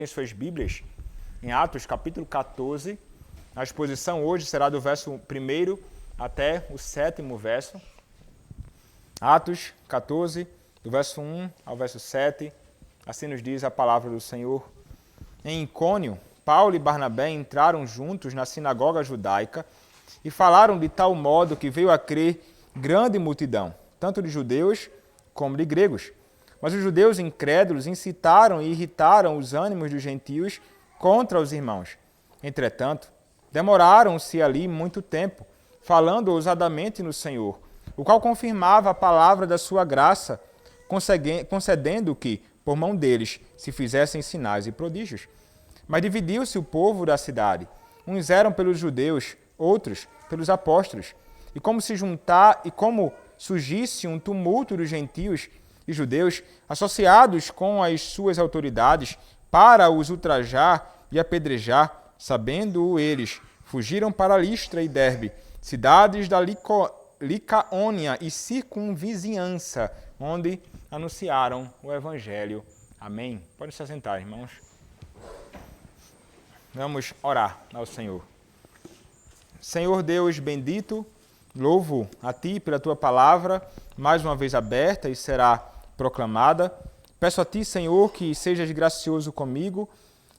em suas Bíblias, em Atos, capítulo 14. A exposição hoje será do verso 1 até o 7º verso. Atos 14, do verso 1 ao verso 7. Assim nos diz a palavra do Senhor. Em Icônio, Paulo e Barnabé entraram juntos na sinagoga judaica e falaram de tal modo que veio a crer grande multidão, tanto de judeus como de gregos. Mas os judeus incrédulos incitaram e irritaram os ânimos dos gentios contra os irmãos. Entretanto, demoraram-se ali muito tempo, falando ousadamente no Senhor, o qual confirmava a palavra da sua graça, concedendo que, por mão deles, se fizessem sinais e prodígios. Mas dividiu-se o povo da cidade. Uns eram pelos judeus, outros pelos apóstolos. E como surgisse um tumulto dos gentios e judeus, associados com as suas autoridades, para os ultrajar e apedrejar, sabendo eles, fugiram para Listra e Derbe, cidades da Licaônia e circunvizinhança, onde anunciaram o Evangelho. Amém. Pode se assentar, irmãos. Vamos orar ao Senhor. Senhor Deus bendito, louvo a Ti pela Tua palavra, mais uma vez aberta e será proclamada. Peço a Ti, Senhor, que sejas gracioso comigo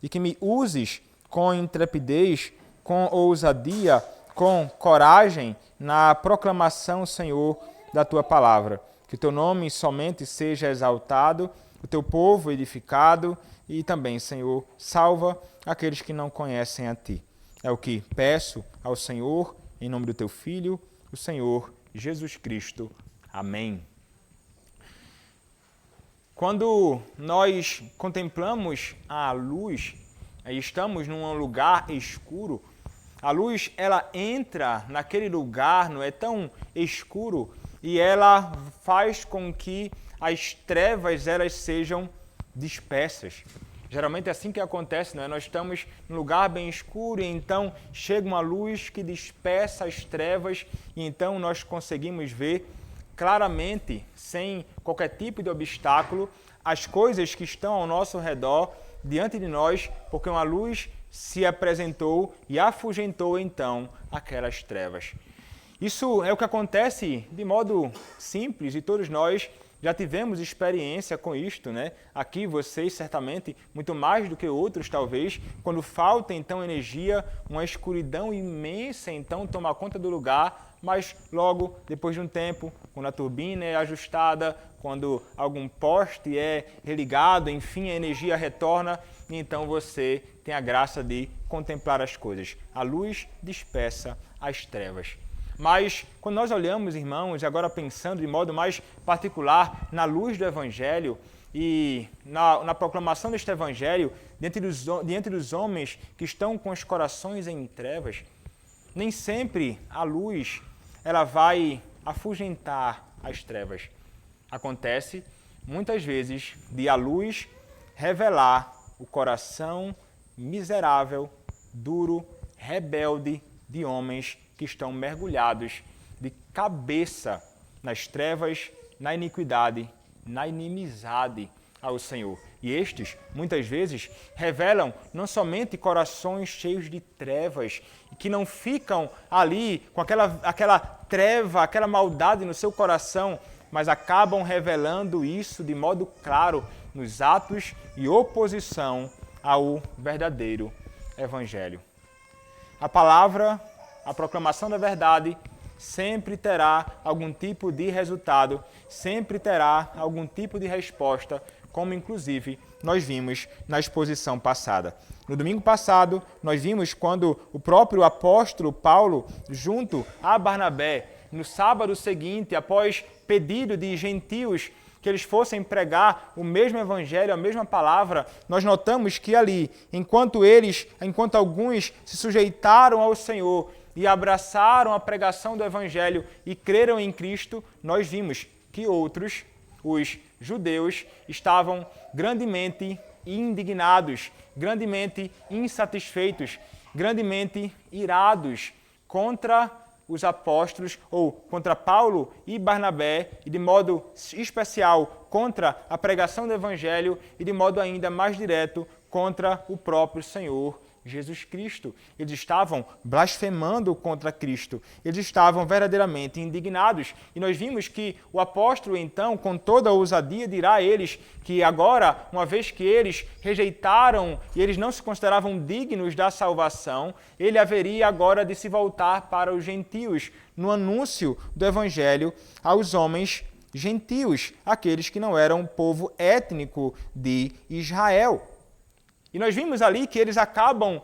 e que me uses com intrepidez, com ousadia, com coragem na proclamação, Senhor, da Tua palavra. Que Teu nome somente seja exaltado, o Teu povo edificado e também, Senhor, salva aqueles que não conhecem a Ti. É o que peço ao Senhor, em nome do Teu Filho, o Senhor Jesus Cristo. Amém. Quando nós contemplamos a luz e estamos num lugar escuro, a luz ela entra naquele lugar, não é tão escuro, e ela faz com que as trevas elas sejam dispersas. Geralmente é assim que acontece, não é? Nós estamos num lugar bem escuro e então chega uma luz que dispersa as trevas e então nós conseguimos ver claramente, sem qualquer tipo de obstáculo, as coisas que estão ao nosso redor, diante de nós, porque uma luz se apresentou e afugentou então aquelas trevas. Isso é o que acontece de modo simples e todos nós já tivemos experiência com isto, né? Aqui vocês certamente, muito mais do que outros talvez, quando falta então energia, uma escuridão imensa então toma conta do lugar, mas logo depois de um tempo, quando a turbina é ajustada, quando algum poste é religado, enfim, a energia retorna, e então você tem a graça de contemplar as coisas. A luz dispersa as trevas. Mas quando nós olhamos, irmãos, e agora pensando de modo mais particular na luz do Evangelho e na proclamação deste Evangelho diante dos homens que estão com os corações em trevas, nem sempre a luz ela vai afugentar as trevas. Acontece muitas vezes de a luz revelar o coração miserável, duro, rebelde de homens que estão mergulhados de cabeça nas trevas, na iniquidade, na inimizade ao Senhor. E estes, muitas vezes, revelam não somente corações cheios de trevas, que não ficam ali com aquela treva, aquela maldade no seu coração, mas acabam revelando isso de modo claro nos atos e oposição ao verdadeiro Evangelho. A palavra, a proclamação da verdade, sempre terá algum tipo de resultado, sempre terá algum tipo de resposta, como inclusive nós vimos na exposição passada. No domingo passado, nós vimos quando o próprio apóstolo Paulo, junto a Barnabé, no sábado seguinte, após pedido de gentios que eles fossem pregar o mesmo evangelho, a mesma palavra, nós notamos que ali, enquanto alguns se sujeitaram ao Senhor e abraçaram a pregação do evangelho e creram em Cristo, nós vimos que outros, os judeus, estavam grandemente indignados, grandemente insatisfeitos, grandemente irados contra os apóstolos, ou contra Paulo e Barnabé, e de modo especial contra a pregação do Evangelho, e de modo ainda mais direto contra o próprio Senhor Jesus Cristo. Eles estavam blasfemando contra Cristo. Eles estavam verdadeiramente indignados. E nós vimos que o apóstolo, então, com toda a ousadia, dirá a eles que agora, uma vez que eles rejeitaram e eles não se consideravam dignos da salvação, ele haveria agora de se voltar para os gentios, no anúncio do evangelho aos homens gentios, aqueles que não eram povo étnico de Israel. E nós vimos ali que eles acabam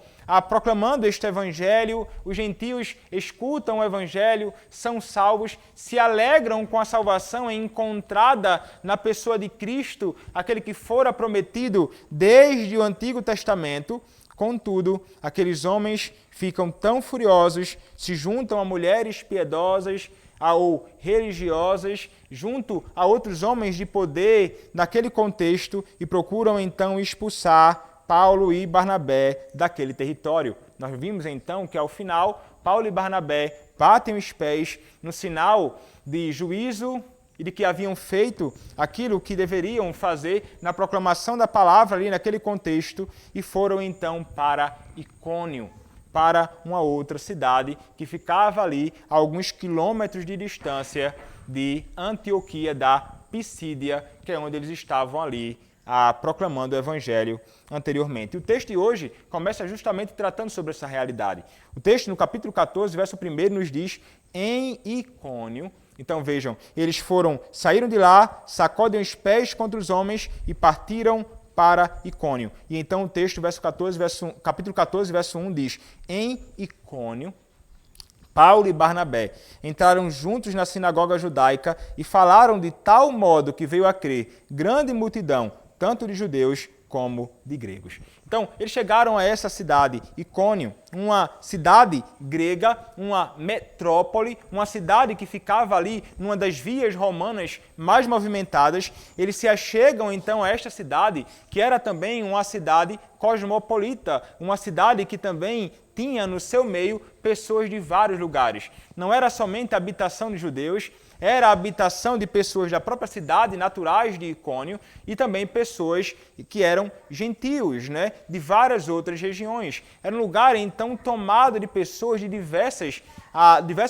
proclamando este evangelho, os gentios escutam o evangelho, são salvos, se alegram com a salvação encontrada na pessoa de Cristo, aquele que fora prometido desde o Antigo Testamento. Contudo, aqueles homens ficam tão furiosos, se juntam a mulheres piedosas ou religiosas, junto a outros homens de poder naquele contexto e procuram então expulsar Paulo e Barnabé daquele território. Nós vimos então que ao final, Paulo e Barnabé batem os pés no sinal de juízo e de que haviam feito aquilo que deveriam fazer na proclamação da palavra ali naquele contexto e foram então para Icônio, para uma outra cidade que ficava ali a alguns quilômetros de distância de Antioquia da Pisídia, que é onde eles estavam ali proclamando o evangelho anteriormente. O texto de hoje começa justamente tratando sobre essa realidade. O texto no capítulo 14, verso 1, nos diz em Icônio. Então vejam, eles saíram de lá, sacodem os pés contra os homens e partiram para Icônio. E então o texto, capítulo 14, verso 1 diz: em Icônio, Paulo e Barnabé entraram juntos na sinagoga judaica e falaram de tal modo que veio a crer grande multidão, tanto de judeus como de gregos. Então, eles chegaram a essa cidade, Icônio, uma cidade grega, uma metrópole, uma cidade que ficava ali numa das vias romanas mais movimentadas. Eles se achegam então a esta cidade, que era também uma cidade cosmopolita, uma cidade que também tinha no seu meio pessoas de vários lugares. Não era somente a habitação de judeus, era a habitação de pessoas da própria cidade, naturais de Icônio, e também pessoas que eram gentios, de várias outras regiões. Era um lugar, então, tomado de pessoas de diversos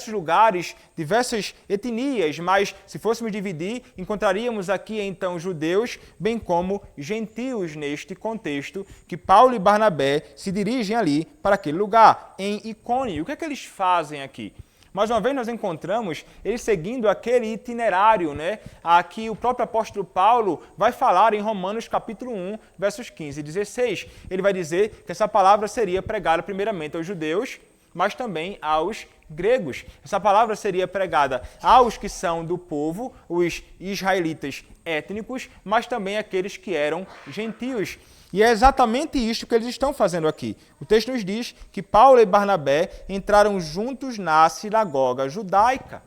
lugares, diversas etnias, mas se fôssemos dividir, encontraríamos aqui, então, judeus, bem como gentios neste contexto, que Paulo e Barnabé se dirigem ali para aquele lugar, em Icônio. O que é que eles fazem aqui? Mais uma vez nós encontramos eles seguindo aquele itinerário, a que o próprio apóstolo Paulo vai falar em Romanos capítulo 1, versos 15 e 16. Ele vai dizer que essa palavra seria pregada primeiramente aos judeus, mas também aos gregos. Essa palavra seria pregada aos que são do povo, os israelitas étnicos, mas também aqueles que eram gentios. E é exatamente isto que eles estão fazendo aqui. O texto nos diz que Paulo e Barnabé entraram juntos na sinagoga judaica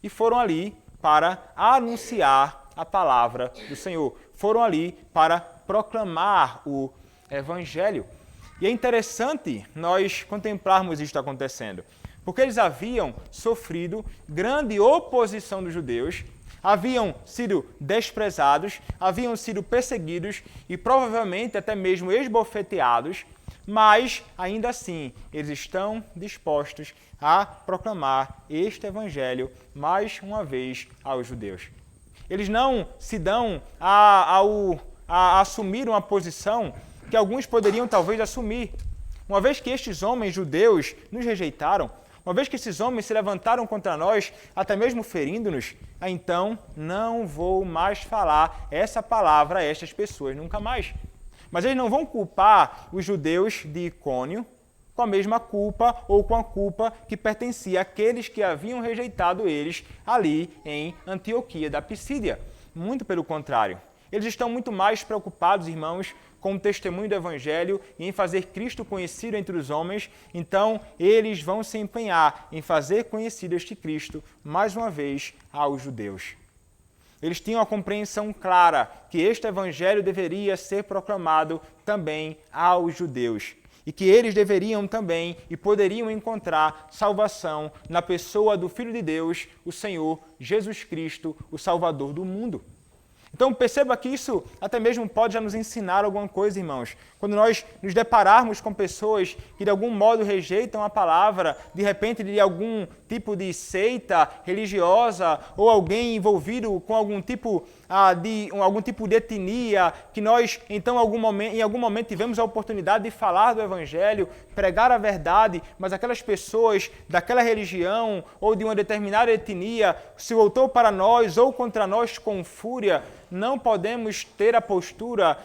e foram ali para anunciar a palavra do Senhor. Foram ali para proclamar o evangelho. E é interessante nós contemplarmos isto acontecendo, porque eles haviam sofrido grande oposição dos judeus, haviam sido desprezados, haviam sido perseguidos e provavelmente até mesmo esbofeteados, mas ainda assim eles estão dispostos a proclamar este evangelho mais uma vez aos judeus. Eles não se dão a assumir uma posição que alguns poderiam talvez assumir. Uma vez que estes homens judeus nos rejeitaram, uma vez que esses homens se levantaram contra nós, até mesmo ferindo-nos, então não vou mais falar essa palavra a estas pessoas, nunca mais. Mas eles não vão culpar os judeus de Icônio com a mesma culpa ou com a culpa que pertencia àqueles que haviam rejeitado eles ali em Antioquia da Pisídia. Muito pelo contrário. Eles estão muito mais preocupados, irmãos, com o testemunho do Evangelho e em fazer Cristo conhecido entre os homens. Então, eles vão se empenhar em fazer conhecido este Cristo, mais uma vez, aos judeus. Eles tinham a compreensão clara que este Evangelho deveria ser proclamado também aos judeus e que eles deveriam também e poderiam encontrar salvação na pessoa do Filho de Deus, o Senhor Jesus Cristo, o Salvador do mundo. Então perceba que isso até mesmo pode já nos ensinar alguma coisa, irmãos. Quando nós nos depararmos com pessoas que de algum modo rejeitam a palavra, de repente de algum tipo de seita religiosa ou alguém envolvido com algum tipo de etnia, que nós então em algum momento tivemos a oportunidade de falar do Evangelho, pregar a verdade, mas aquelas pessoas daquela religião ou de uma determinada etnia se voltou para nós ou contra nós com fúria, não podemos ter a postura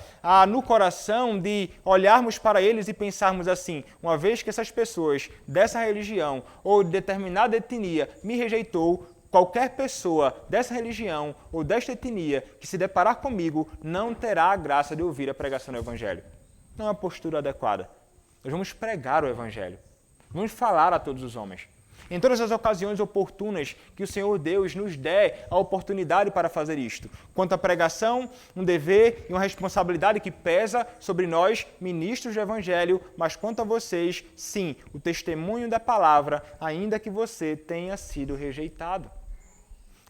no coração de olharmos para eles e pensarmos assim, uma vez que essas pessoas dessa religião ou de determinada etnia me rejeitou, qualquer pessoa dessa religião ou desta etnia que se deparar comigo não terá a graça de ouvir a pregação do Evangelho. Não é uma postura adequada. Nós vamos pregar o Evangelho. Vamos falar a todos os homens. Em todas as ocasiões oportunas que o Senhor Deus nos der a oportunidade para fazer isto. Quanto à pregação, um dever e uma responsabilidade que pesa sobre nós, ministros do Evangelho, mas quanto a vocês, sim, o testemunho da palavra, ainda que você tenha sido rejeitado.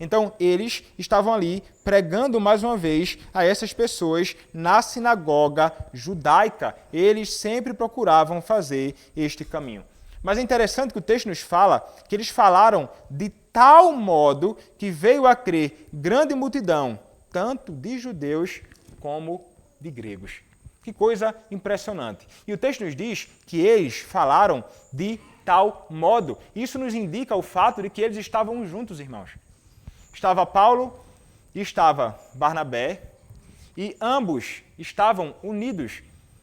Então, eles estavam ali pregando mais uma vez a essas pessoas na sinagoga judaica. Eles sempre procuravam fazer este caminho. Mas é interessante que o texto nos fala que eles falaram de tal modo que veio a crer grande multidão, tanto de judeus como de gregos. Que coisa impressionante. E o texto nos diz que eles falaram de tal modo. Isso nos indica o fato de que eles estavam juntos, irmãos. Estava Paulo e estava Barnabé, e ambos estavam unidos,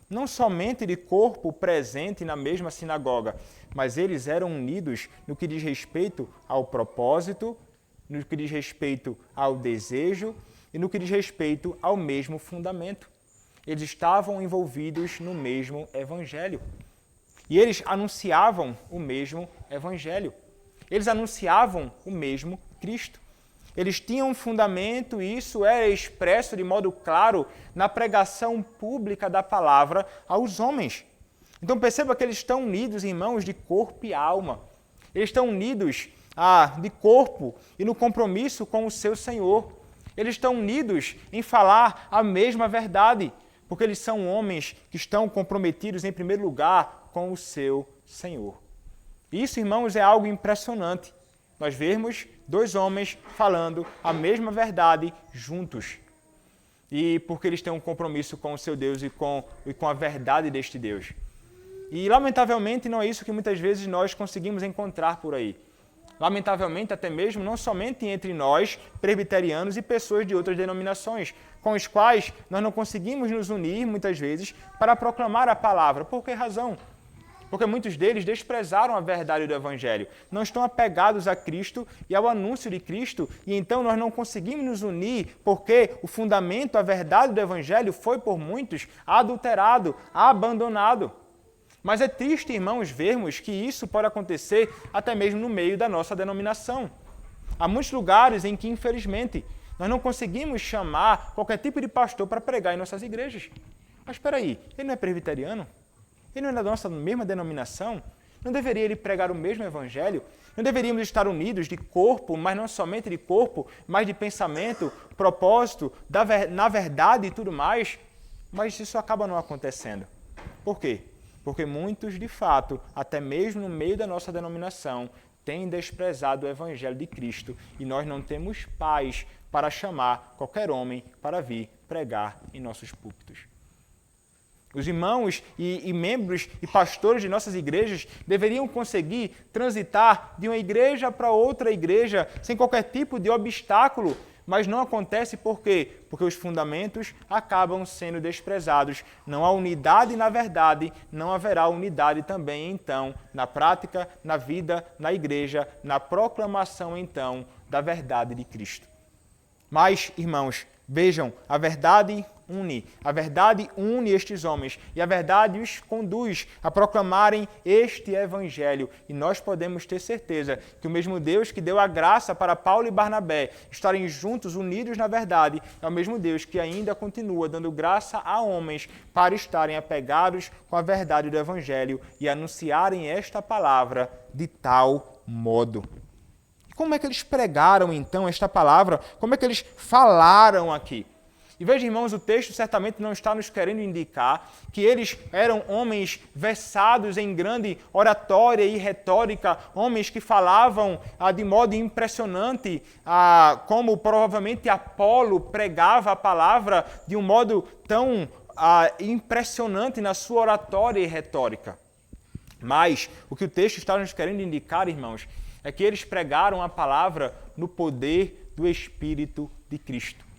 não somente de corpo presente na mesma sinagoga, mas eles eram unidos no que diz respeito ao propósito, no que diz respeito ao desejo e no que diz respeito ao mesmo fundamento. Eles estavam envolvidos no mesmo evangelho. E eles anunciavam o mesmo evangelho. Eles anunciavam o mesmo Cristo. Eles tinham um fundamento e isso era expresso de modo claro na pregação pública da palavra aos homens. Então perceba que eles estão unidos, irmãos, de corpo e alma. Eles estão unidos de corpo e no compromisso com o seu Senhor. Eles estão unidos em falar a mesma verdade, porque eles são homens que estão comprometidos, em primeiro lugar, com o seu Senhor. Isso, irmãos, é algo impressionante. Nós vemos dois homens falando a mesma verdade juntos. E porque eles têm um compromisso com o seu Deus e com a verdade deste Deus. E, lamentavelmente, não é isso que muitas vezes nós conseguimos encontrar por aí. Lamentavelmente, até mesmo, não somente entre nós, presbiterianos e pessoas de outras denominações, com os quais nós não conseguimos nos unir, muitas vezes, para proclamar a palavra. Por que razão? Porque muitos deles desprezaram a verdade do Evangelho, não estão apegados a Cristo e ao anúncio de Cristo, e então nós não conseguimos nos unir, porque o fundamento, a verdade do Evangelho foi por muitos adulterado, abandonado. Mas é triste, irmãos, vermos que isso pode acontecer até mesmo no meio da nossa denominação. Há muitos lugares em que, infelizmente, nós não conseguimos chamar qualquer tipo de pastor para pregar em nossas igrejas. Mas espera aí, ele não é presbiteriano? Ele não é da nossa mesma denominação? Não deveria ele pregar o mesmo evangelho? Não deveríamos estar unidos de corpo, mas não somente de corpo, mas de pensamento, propósito, na verdade e tudo mais? Mas isso acaba não acontecendo. Por quê? Porque muitos, de fato, até mesmo no meio da nossa denominação, têm desprezado o Evangelho de Cristo e nós não temos paz para chamar qualquer homem para vir pregar em nossos púlpitos. Os irmãos e membros e pastores de nossas igrejas deveriam conseguir transitar de uma igreja para outra igreja sem qualquer tipo de obstáculo, mas não acontece por quê? Porque os fundamentos acabam sendo desprezados. Não há unidade na verdade, não haverá unidade também, então, na prática, na vida, na igreja, na proclamação, então, da verdade de Cristo. Mas, irmãos, vejam, a verdade une estes homens e a verdade os conduz a proclamarem este evangelho. E nós podemos ter certeza que o mesmo Deus que deu a graça para Paulo e Barnabé estarem juntos, unidos na verdade, é o mesmo Deus que ainda continua dando graça a homens para estarem apegados com a verdade do evangelho e anunciarem esta palavra de tal modo. Como é que eles pregaram, então, esta palavra? Como é que eles falaram aqui? E veja, irmãos, o texto certamente não está nos querendo indicar que eles eram homens versados em grande oratória e retórica, homens que falavam de modo impressionante, como provavelmente Apolo pregava a palavra de um modo tão impressionante na sua oratória e retórica. Mas o que o texto está nos querendo indicar, irmãos, é que eles pregaram a palavra no poder do Espírito de Cristo.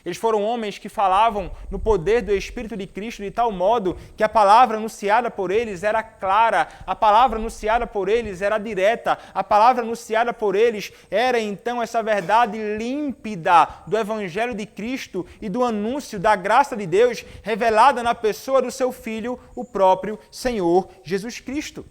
Eles foram homens que falavam no poder do Espírito de Cristo de tal modo que a palavra anunciada por eles era clara, a palavra anunciada por eles era direta, a palavra anunciada por eles era então essa verdade límpida do Evangelho de Cristo e do anúncio da graça de Deus revelada na pessoa do seu Filho, o próprio Senhor Jesus Cristo.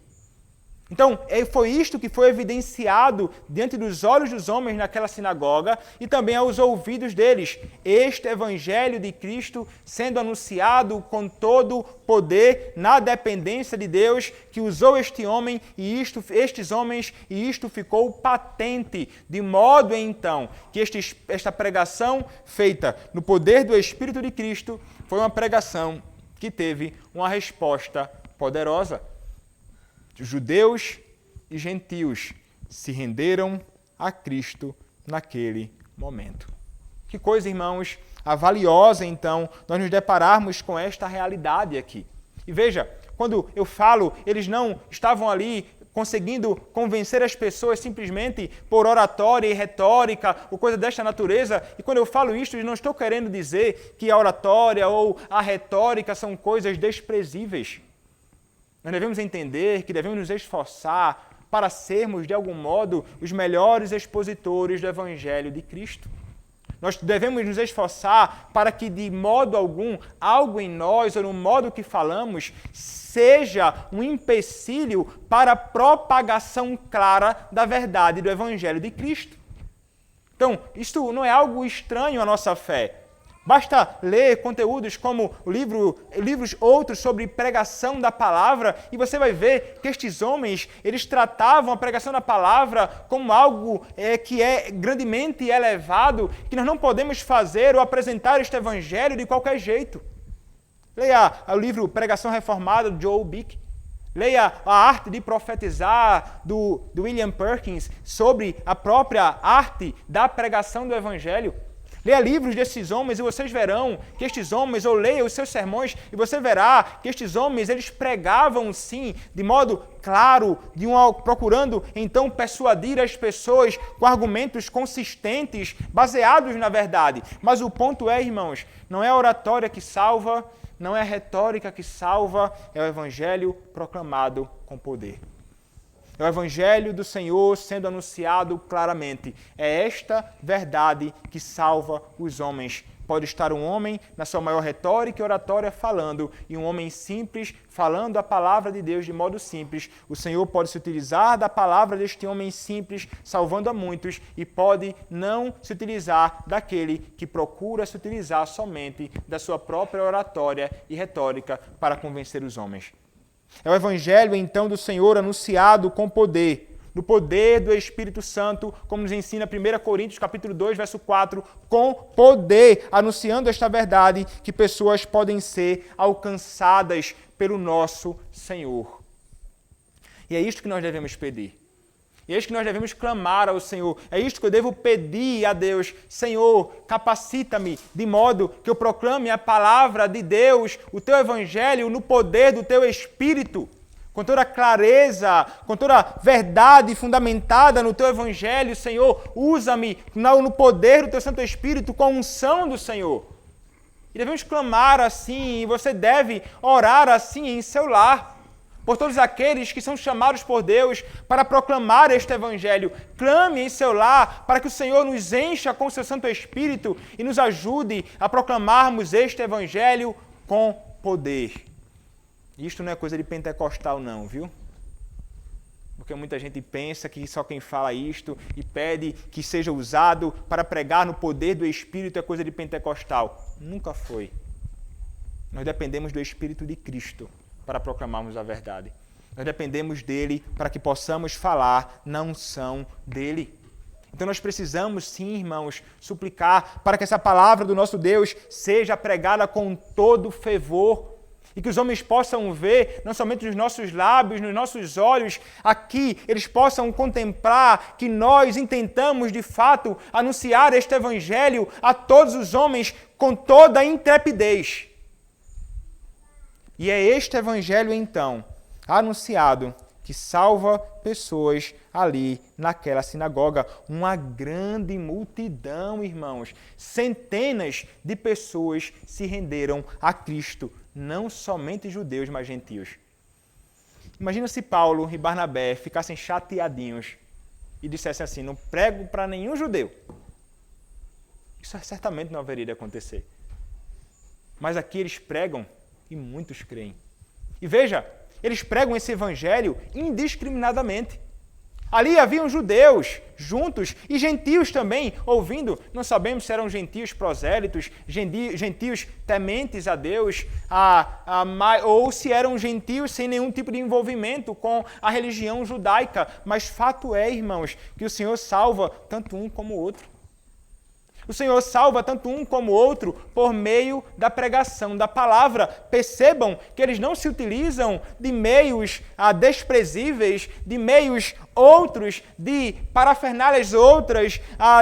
Então, foi isto que foi evidenciado diante dos olhos dos homens naquela sinagoga e também aos ouvidos deles. Este Evangelho de Cristo sendo anunciado com todo poder na dependência de Deus que usou este homem e estes homens e isto ficou patente, de modo então que esta pregação feita no poder do Espírito de Cristo foi uma pregação que teve uma resposta poderosa. Judeus e gentios se renderam a Cristo naquele momento. Que coisa, irmãos, valiosa, então, nós nos depararmos com esta realidade aqui. E veja, quando eu falo, eles não estavam ali conseguindo convencer as pessoas simplesmente por oratória e retórica ou coisa desta natureza. E quando eu falo isto, eu não estou querendo dizer que a oratória ou a retórica são coisas desprezíveis. Nós devemos entender que devemos nos esforçar para sermos, de algum modo, os melhores expositores do Evangelho de Cristo. Nós devemos nos esforçar para que, de modo algum, algo em nós ou no modo que falamos seja um empecilho para a propagação clara da verdade do Evangelho de Cristo. Então, isto não é algo estranho à nossa fé. Basta ler conteúdos como livros outros sobre pregação da palavra e você vai ver que estes homens, eles tratavam a pregação da palavra como algo que é grandemente elevado, que nós não podemos fazer ou apresentar este evangelho de qualquer jeito. Leia o livro Pregação Reformada, do Joel Bick. Leia A Arte de Profetizar, do William Perkins, sobre a própria arte da pregação do evangelho. Leia livros desses homens e vocês verão que estes homens, ou leia os seus sermões e você verá que estes homens, eles pregavam sim, de modo claro, procurando então persuadir as pessoas com argumentos consistentes, baseados na verdade. Mas o ponto é, irmãos, não é a oratória que salva, não é a retórica que salva, é o evangelho proclamado com poder. É o Evangelho do Senhor sendo anunciado claramente. É esta verdade que salva os homens. Pode estar um homem na sua maior retórica e oratória falando, e um homem simples falando a palavra de Deus de modo simples. O Senhor pode se utilizar da palavra deste homem simples, salvando a muitos, e pode não se utilizar daquele que procura se utilizar somente da sua própria oratória e retórica para convencer os homens. É o Evangelho, então, do Senhor anunciado com poder, no poder do Espírito Santo, como nos ensina 1 Coríntios, capítulo 2, verso 4, com poder, anunciando esta verdade, que pessoas podem ser alcançadas pelo nosso Senhor. E é isto que nós devemos pedir. E é isto que nós devemos clamar ao Senhor. É isto que eu devo pedir a Deus. Senhor, capacita-me de modo que eu proclame a palavra de Deus, o Teu Evangelho, no poder do Teu Espírito, com toda clareza, com toda verdade fundamentada no Teu Evangelho. Senhor, usa-me no poder do Teu Santo Espírito, com a unção do Senhor. E devemos clamar assim, e você deve orar assim em seu lar. Por todos aqueles que são chamados por Deus para proclamar este Evangelho. Clame em seu lar para que o Senhor nos encha com o seu Santo Espírito e nos ajude a proclamarmos este Evangelho com poder. Isto não é coisa de pentecostal não, viu? Porque muita gente pensa que só quem fala isto e pede que seja usado para pregar no poder do Espírito é coisa de pentecostal. Nunca foi. Nós dependemos do Espírito de Cristo para proclamarmos a verdade. Nós dependemos dele para que possamos falar na unção dele. Então nós precisamos, sim, irmãos, suplicar para que essa palavra do nosso Deus seja pregada com todo fervor e que os homens possam ver, não somente nos nossos lábios, nos nossos olhos, aqui eles possam contemplar que nós intentamos, de fato, anunciar este evangelho a todos os homens com toda a intrepidez. E é este evangelho, então, anunciado, que salva pessoas ali naquela sinagoga. Uma grande multidão, irmãos. Centenas de pessoas se renderam a Cristo, não somente judeus, mas gentios. Imagina se Paulo e Barnabé ficassem chateadinhos e dissessem assim: não prego para nenhum judeu. Isso certamente não haveria de acontecer. Mas aqui eles pregam e muitos creem. E veja, eles pregam esse evangelho indiscriminadamente. Ali haviam judeus juntos e gentios também ouvindo. Não sabemos se eram gentios prosélitos, gentios tementes a Deus, ou se eram gentios sem nenhum tipo de envolvimento com a religião judaica. Mas fato é, irmãos, que o Senhor salva tanto um como o outro. O Senhor salva tanto um como o outro por meio da pregação da palavra. Percebam que eles não se utilizam de meios desprezíveis, de meios outros, de parafernálias outras,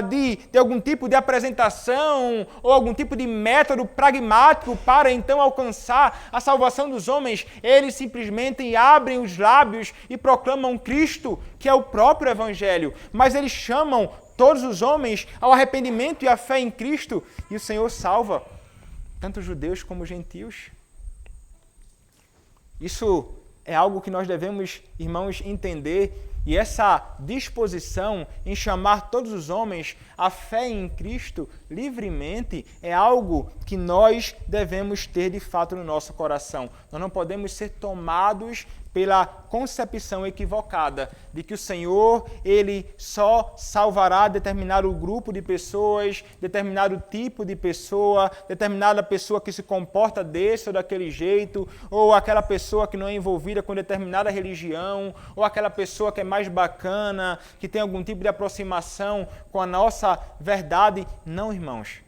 de algum tipo de apresentação ou algum tipo de método pragmático para então alcançar a salvação dos homens. Eles simplesmente abrem os lábios e proclamam Cristo, que é o próprio Evangelho. Mas eles chamam todos os homens ao arrependimento e à fé em Cristo, e o Senhor salva tanto judeus como gentios. Isso é algo que nós devemos, irmãos, entender, e essa disposição em chamar todos os homens à fé em Cristo livremente é algo que nós devemos ter de fato no nosso coração. Nós não podemos ser tomados pela concepção equivocada de que o Senhor, Ele só salvará determinado grupo de pessoas, determinado tipo de pessoa, determinada pessoa que se comporta desse ou daquele jeito, ou aquela pessoa que não é envolvida com determinada religião, ou aquela pessoa que é mais bacana, que tem algum tipo de aproximação com a nossa verdade. Não, irmãos.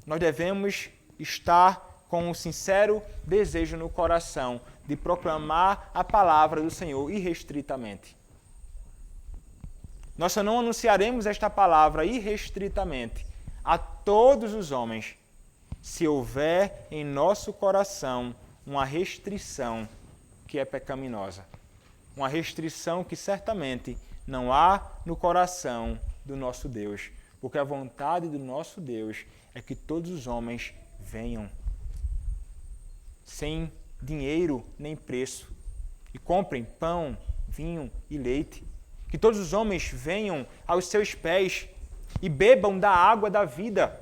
Nós devemos estar com um sincero desejo no coração de proclamar a palavra do Senhor irrestritamente. Nós só não anunciaremos esta palavra irrestritamente a todos os homens se houver em nosso coração uma restrição que é pecaminosa. Uma restrição que certamente não há no coração do nosso Deus, porque a vontade do nosso Deus é que todos os homens venham sem dinheiro nem preço, e comprem pão, vinho e leite. Que todos os homens venham aos seus pés e bebam da água da vida,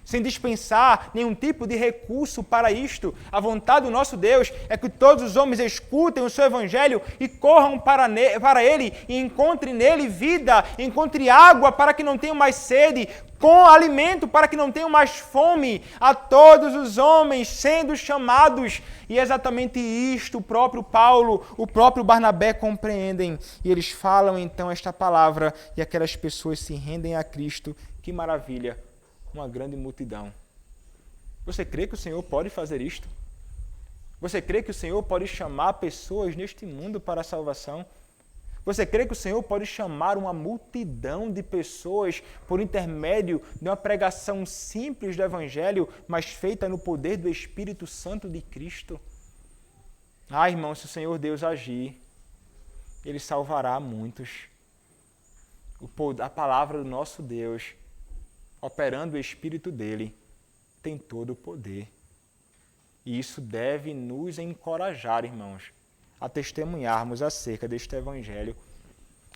sem dispensar nenhum tipo de recurso para isto. A vontade do nosso Deus é que todos os homens escutem o seu evangelho e corram para ele e encontrem nele vida, encontrem água para que não tenham mais sede, com alimento para que não tenham mais fome, a todos os homens sendo chamados. E é exatamente isto o próprio Paulo, o próprio Barnabé compreendem. E eles falam então esta palavra e aquelas pessoas se rendem a Cristo. Que maravilha! Uma grande multidão. Você crê que o Senhor pode fazer isto? Você crê que o Senhor pode chamar pessoas neste mundo para a salvação? Você crê que o Senhor pode chamar uma multidão de pessoas por intermédio de uma pregação simples do Evangelho, mas feita no poder do Espírito Santo de Cristo? Ah, irmão, se o Senhor Deus agir, Ele salvará muitos. A palavra do nosso Deus, operando o Espírito dele, tem todo o poder. E isso deve nos encorajar, irmãos, a testemunharmos acerca deste Evangelho.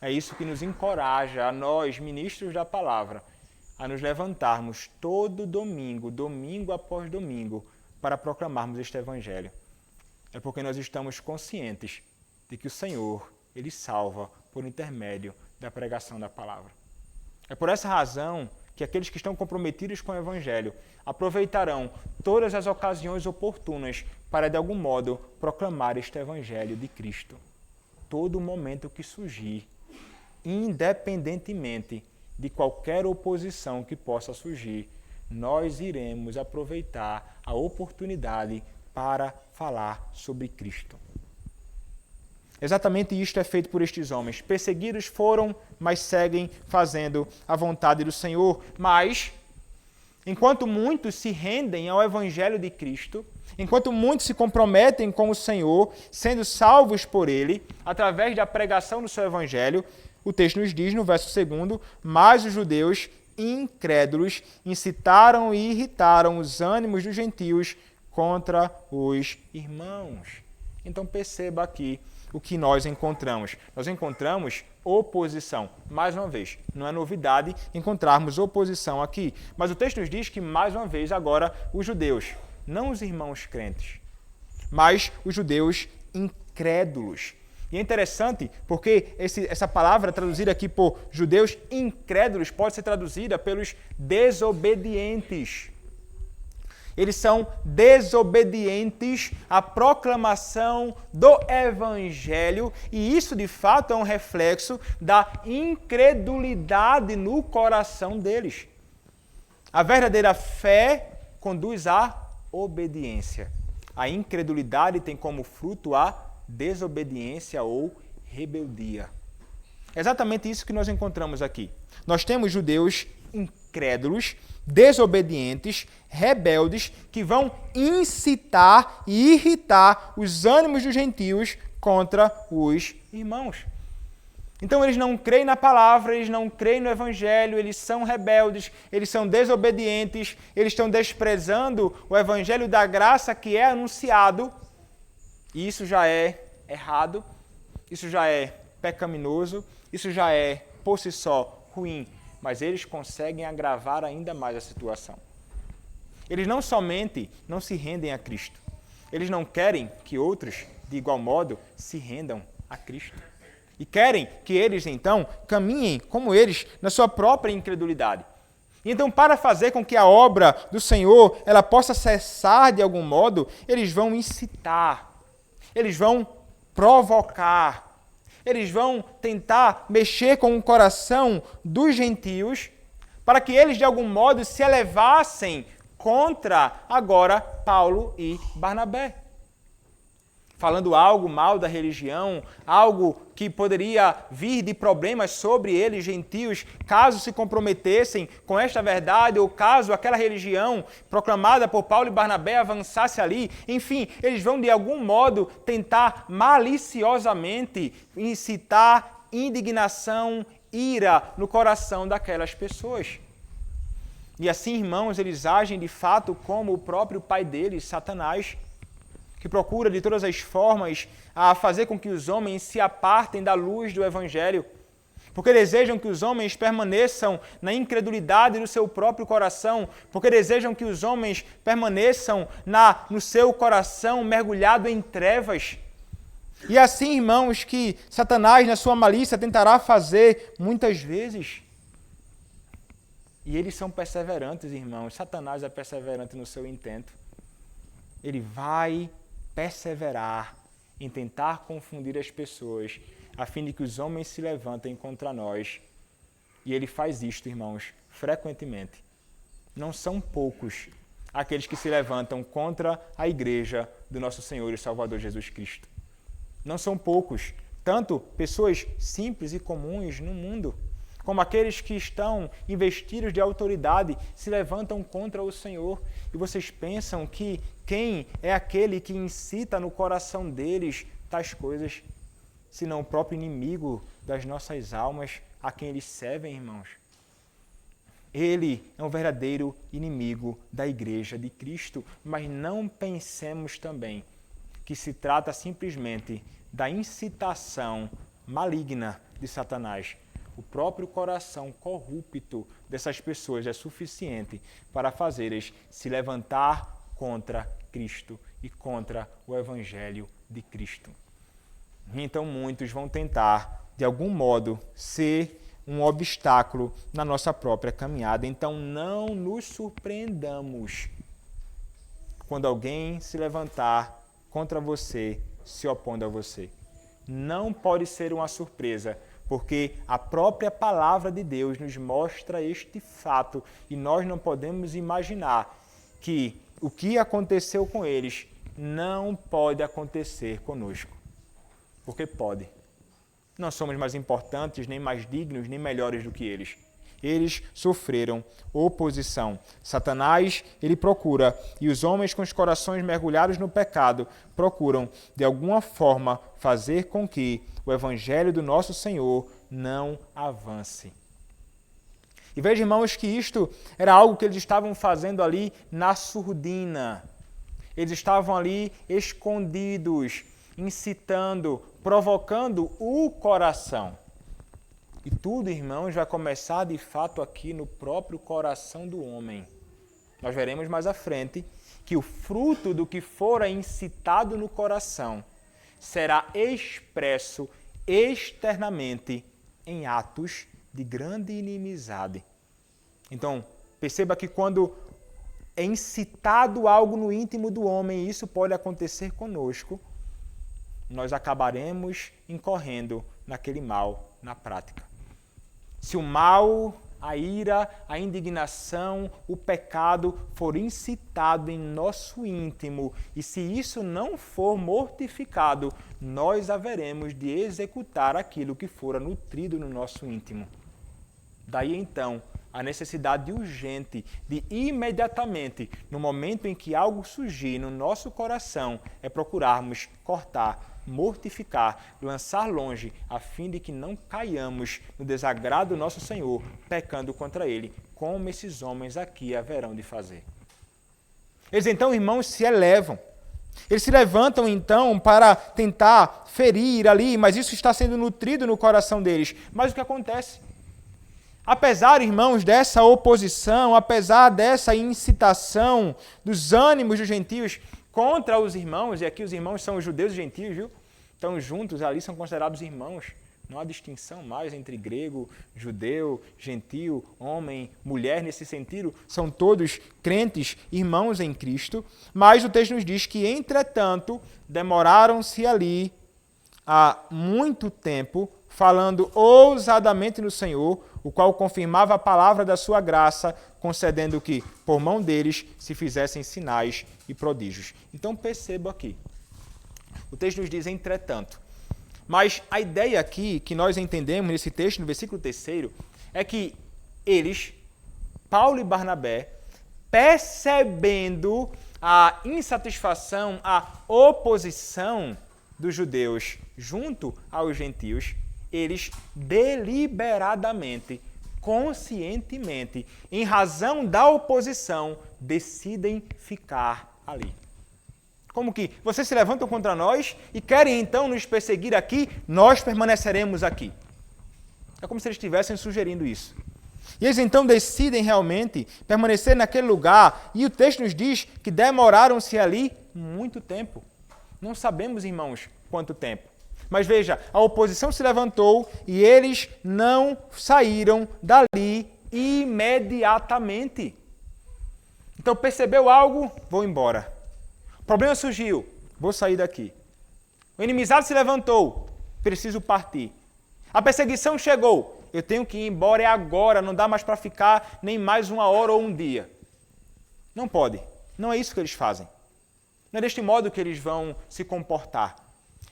É isso que nos encoraja a nós, ministros da palavra, a nos levantarmos todo domingo, domingo após domingo, para proclamarmos este Evangelho. É porque nós estamos conscientes de que o Senhor, Ele salva por intermédio da pregação da palavra. É por essa razão que aqueles que estão comprometidos com o Evangelho aproveitarão todas as ocasiões oportunas para, de algum modo, proclamar este Evangelho de Cristo. Todo momento que surgir, independentemente de qualquer oposição que possa surgir, nós iremos aproveitar a oportunidade para falar sobre Cristo. Exatamente isto é feito por estes homens. Perseguidos foram, mas seguem fazendo a vontade do Senhor. Mas, enquanto muitos se rendem ao Evangelho de Cristo, enquanto muitos se comprometem com o Senhor, sendo salvos por Ele, através da pregação do seu Evangelho, o texto nos diz, no verso 2, mas os judeus incrédulos incitaram e irritaram os ânimos dos gentios contra os irmãos. Então perceba aqui o que nós encontramos. Nós encontramos oposição. Mais uma vez, não é novidade encontrarmos oposição aqui. Mas o texto nos diz que, mais uma vez, agora os judeus, não os irmãos crentes, mas os judeus incrédulos. E é interessante porque essa palavra traduzida aqui por judeus incrédulos pode ser traduzida pelos desobedientes. Eles são desobedientes à proclamação do Evangelho e isso, de fato, é um reflexo da incredulidade no coração deles. A verdadeira fé conduz à obediência. A incredulidade tem como fruto a desobediência ou rebeldia. É exatamente isso que nós encontramos aqui. Nós temos judeus incrédulos, desobedientes, rebeldes, que vão incitar e irritar os ânimos dos gentios contra os irmãos. Então eles não creem na palavra, eles não creem no Evangelho, eles são rebeldes, eles são desobedientes, eles estão desprezando o Evangelho da graça que é anunciado. E isso já é errado, isso já é pecaminoso, isso já é, por si só, ruim. Mas eles conseguem agravar ainda mais a situação. Eles não somente não se rendem a Cristo, eles não querem que outros, de igual modo, se rendam a Cristo. E querem que eles, então, caminhem como eles na sua própria incredulidade. Então, para fazer com que a obra do Senhor ela possa cessar de algum modo, eles vão incitar, eles vão provocar, eles vão tentar mexer com o coração dos gentios para que eles, de algum modo, se elevassem contra, agora, Paulo e Barnabé. Falando algo mal da religião, algo que poderia vir de problemas sobre eles, gentios, caso se comprometessem com esta verdade ou caso aquela religião proclamada por Paulo e Barnabé avançasse ali. Enfim, eles vão de algum modo tentar maliciosamente incitar indignação, ira no coração daquelas pessoas. E assim, irmãos, eles agem de fato como o próprio pai deles, Satanás, que procura de todas as formas a fazer com que os homens se apartem da luz do Evangelho, porque desejam que os homens permaneçam na incredulidade do seu próprio coração, porque desejam que os homens permaneçam no seu coração mergulhado em trevas. E assim, irmãos, que Satanás, na sua malícia, tentará fazer muitas vezes. E eles são perseverantes, irmãos. Satanás é perseverante no seu intento. Ele vai perseverar em tentar confundir as pessoas, a fim de que os homens se levantem contra nós. E ele faz isto, irmãos, frequentemente. Não são poucos aqueles que se levantam contra a igreja do nosso Senhor e Salvador Jesus Cristo. Não são poucos, tanto pessoas simples e comuns no mundo, como aqueles que estão investidos de autoridade, se levantam contra o Senhor. E vocês pensam que quem é aquele que incita no coração deles tais coisas, senão o próprio inimigo das nossas almas, a quem eles servem, irmãos? Ele é um verdadeiro inimigo da igreja de Cristo, mas não pensemos também que se trata simplesmente da incitação maligna de Satanás. O próprio coração corrupto dessas pessoas é suficiente para fazê-las se levantar contra Cristo e contra o Evangelho de Cristo. Então muitos vão tentar, de algum modo, ser um obstáculo na nossa própria caminhada. Então não nos surpreendamos quando alguém se levantar contra você, se opondo a você. Não pode ser uma surpresa, porque a própria palavra de Deus nos mostra este fato e nós não podemos imaginar que o que aconteceu com eles não pode acontecer conosco. Porque pode. Não somos mais importantes, nem mais dignos, nem melhores do que eles. Eles sofreram oposição. Satanás, ele procura, e os homens com os corações mergulhados no pecado procuram, de alguma forma, fazer com que o evangelho do nosso Senhor não avance. E veja, irmãos, que isto era algo que eles estavam fazendo ali na surdina. Eles estavam ali escondidos, incitando, provocando o coração. E tudo, irmãos, vai começar de fato aqui no próprio coração do homem. Nós veremos mais à frente que o fruto do que fora incitado no coração será expresso externamente em atos de grande inimizade. Então, perceba que quando é incitado algo no íntimo do homem, e isso pode acontecer conosco, nós acabaremos incorrendo naquele mal na prática. Se o mal, a ira, a indignação, o pecado for incitado em nosso íntimo, e se isso não for mortificado, nós haveremos de executar aquilo que fora nutrido no nosso íntimo. Daí então a necessidade urgente de imediatamente, no momento em que algo surgir no nosso coração, é procurarmos cortar, mortificar, lançar longe, a fim de que não caiamos no desagrado do nosso Senhor, pecando contra Ele, como esses homens aqui haverão de fazer. Eles então, irmãos, se elevam. Eles se levantam então para tentar ferir ali, mas isso está sendo nutrido no coração deles. Mas o que acontece? Apesar, irmãos, dessa oposição, apesar dessa incitação dos ânimos dos gentios contra os irmãos, e aqui os irmãos são os judeus e gentios, viu? Estão juntos ali, são considerados irmãos. Não há distinção mais entre grego, judeu, gentio, homem, mulher nesse sentido. São todos crentes, irmãos em Cristo. Mas o texto nos diz que, entretanto, demoraram-se ali há muito tempo, falando ousadamente no Senhor, o qual confirmava a palavra da sua graça, concedendo que, por mão deles, se fizessem sinais e prodígios. Então perceba aqui. O texto nos diz, entretanto. Mas a ideia aqui, que nós entendemos nesse texto, no versículo 3º, é que eles, Paulo e Barnabé, percebendo a insatisfação, a oposição dos judeus junto aos gentios, eles deliberadamente, conscientemente, em razão da oposição, decidem ficar ali. Como que vocês se levantam contra nós e querem então nos perseguir aqui, nós permaneceremos aqui. É como se eles estivessem sugerindo isso. E eles então decidem realmente permanecer naquele lugar, e o texto nos diz que demoraram-se ali muito tempo. Não sabemos, irmãos, quanto tempo. Mas veja, a oposição se levantou e eles não saíram dali imediatamente. Então percebeu algo? Vou embora. O problema surgiu, vou sair daqui. O inimizado se levantou, preciso partir. A perseguição chegou, eu tenho que ir embora, é agora, não dá mais para ficar nem mais uma hora ou um dia. Não pode, não é isso que eles fazem. Não é deste modo que eles vão se comportar.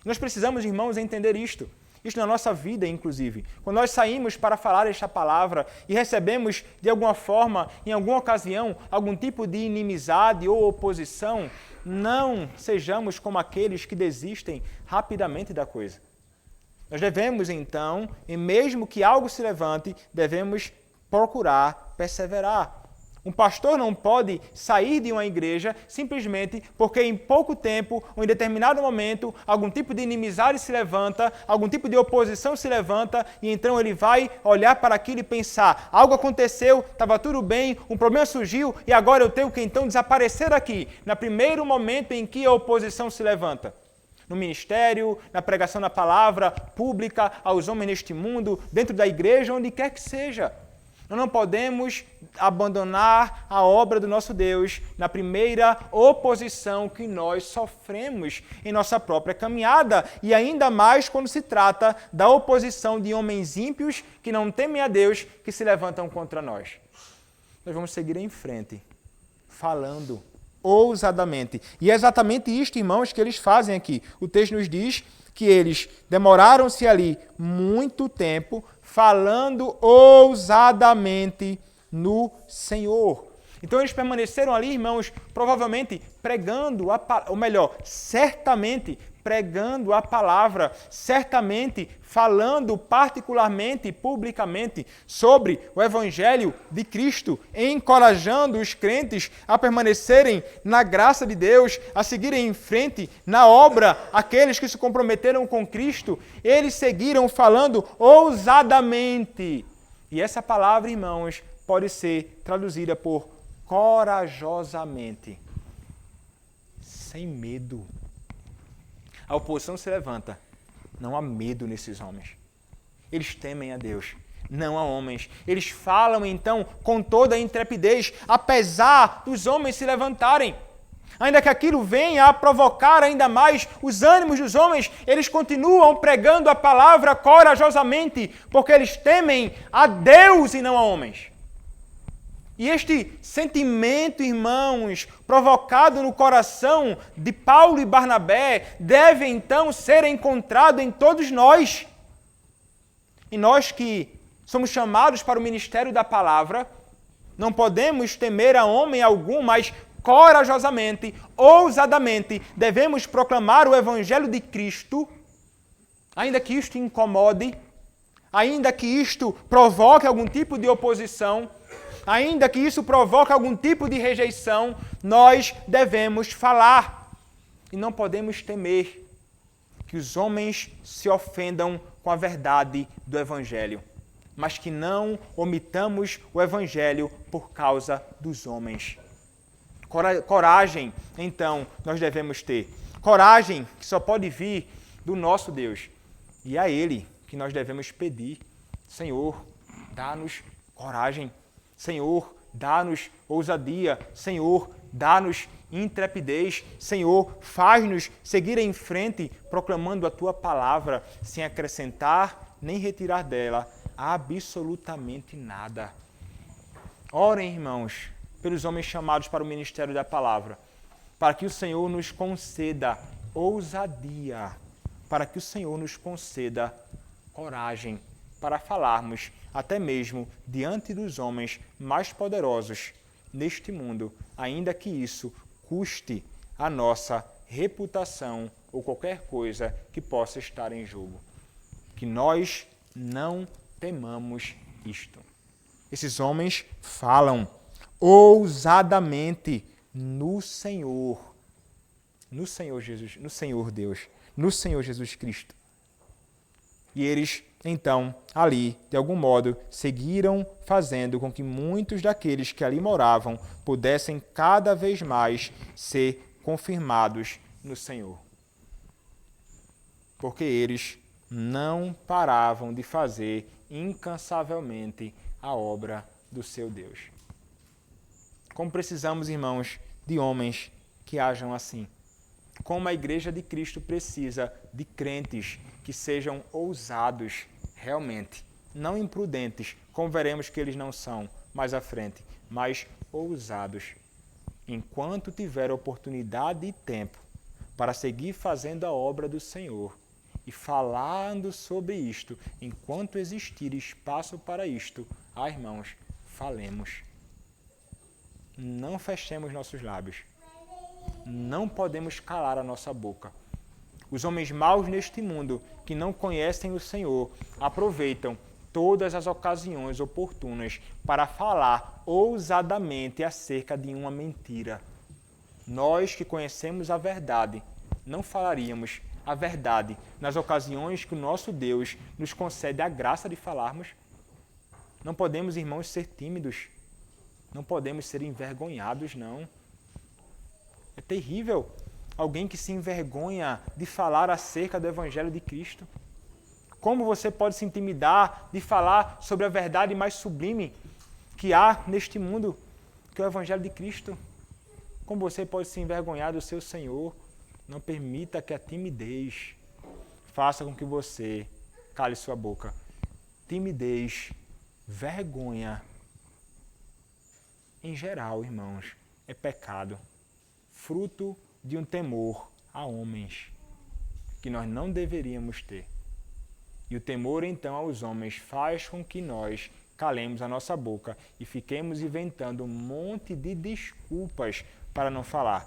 Nós precisamos, irmãos, entender isto. Isto na nossa vida, inclusive. Quando nós saímos para falar esta palavra e recebemos, de alguma forma, em alguma ocasião, algum tipo de inimizade ou oposição, não sejamos como aqueles que desistem rapidamente da coisa. Nós devemos, então, e mesmo que algo se levante, devemos procurar perseverar. Um pastor não pode sair de uma igreja simplesmente porque em pouco tempo, ou em determinado momento, algum tipo de inimizade se levanta, algum tipo de oposição se levanta, e então ele vai olhar para aquilo e pensar, algo aconteceu, estava tudo bem, um problema surgiu e agora eu tenho que então desaparecer aqui, no primeiro momento em que a oposição se levanta. No ministério, na pregação da palavra pública aos homens neste mundo, dentro da igreja, onde quer que seja. Nós não podemos abandonar a obra do nosso Deus na primeira oposição que nós sofremos em nossa própria caminhada, e ainda mais quando se trata da oposição de homens ímpios que não temem a Deus, que se levantam contra nós. Nós vamos seguir em frente, falando ousadamente. E é exatamente isto, irmãos, que eles fazem aqui. O texto nos diz que eles demoraram-se ali muito tempo falando ousadamente no Senhor. Então eles permaneceram ali, irmãos, provavelmente pregando a palavra, ou melhor, certamente pregando a palavra, certamente falando particularmente, publicamente, sobre o Evangelho de Cristo, encorajando os crentes a permanecerem na graça de Deus, a seguirem em frente na obra, aqueles que se comprometeram com Cristo, eles seguiram falando ousadamente. E essa palavra, irmãos, pode ser traduzida por corajosamente, sem medo. A oposição se levanta. Não há medo nesses homens. Eles temem a Deus, não a homens. Eles falam, então, com toda a intrepidez, apesar dos homens se levantarem. Ainda que aquilo venha a provocar ainda mais os ânimos dos homens, eles continuam pregando a palavra corajosamente, porque eles temem a Deus e não a homens. E este sentimento, irmãos, provocado no coração de Paulo e Barnabé, deve então ser encontrado em todos nós. E nós que somos chamados para o ministério da palavra, não podemos temer a homem algum, mas corajosamente, ousadamente, devemos proclamar o Evangelho de Cristo, ainda que isto incomode, ainda que isto provoque algum tipo de oposição, ainda que isso provoque algum tipo de rejeição, nós devemos falar. E não podemos temer que os homens se ofendam com a verdade do Evangelho, mas que não omitamos o Evangelho por causa dos homens. Coragem, então, nós devemos ter. Coragem que só pode vir do nosso Deus. E a Ele que nós devemos pedir: Senhor, dá-nos coragem. Senhor, dá-nos ousadia. Senhor, dá-nos intrepidez. Senhor, faz-nos seguir em frente, proclamando a Tua palavra, sem acrescentar nem retirar dela absolutamente nada. Orem, irmãos, pelos homens chamados para o ministério da palavra, para que o Senhor nos conceda ousadia, para que o Senhor nos conceda coragem para falarmos até mesmo diante dos homens mais poderosos neste mundo, ainda que isso custe a nossa reputação ou qualquer coisa que possa estar em jogo. Que nós não temamos isto. Esses homens falam ousadamente no Senhor Jesus, no Senhor Deus, no Senhor Jesus Cristo. E eles, então, ali, de algum modo, seguiram fazendo com que muitos daqueles que ali moravam pudessem cada vez mais ser confirmados no Senhor. Porque eles não paravam de fazer incansavelmente a obra do seu Deus. Como precisamos, irmãos, de homens que ajam assim. Como a Igreja de Cristo precisa de crentes que sejam ousados realmente, não imprudentes, como veremos que eles não são mais à frente, mas ousados. Enquanto tiver oportunidade e tempo para seguir fazendo a obra do Senhor e falando sobre isto, enquanto existir espaço para isto, irmãos, falemos. Não fechemos nossos lábios. Não podemos calar a nossa boca. Os homens maus neste mundo, que não conhecem o Senhor, aproveitam todas as ocasiões oportunas para falar ousadamente acerca de uma mentira. Nós que conhecemos a verdade, não falaríamos a verdade nas ocasiões que o nosso Deus nos concede a graça de falarmos? Não podemos, irmãos, ser tímidos. Não podemos ser envergonhados, não. É terrível alguém que se envergonha de falar acerca do Evangelho de Cristo. Como você pode se intimidar de falar sobre a verdade mais sublime que há neste mundo, que é o Evangelho de Cristo. Como você pode se envergonhar do seu Senhor? Não permita que a timidez faça com que você cale sua boca. Timidez, vergonha, em geral, irmãos, é pecado, fruto de um temor a homens que nós não deveríamos ter. E o temor, então, aos homens faz com que nós calemos a nossa boca e fiquemos inventando um monte de desculpas para não falar.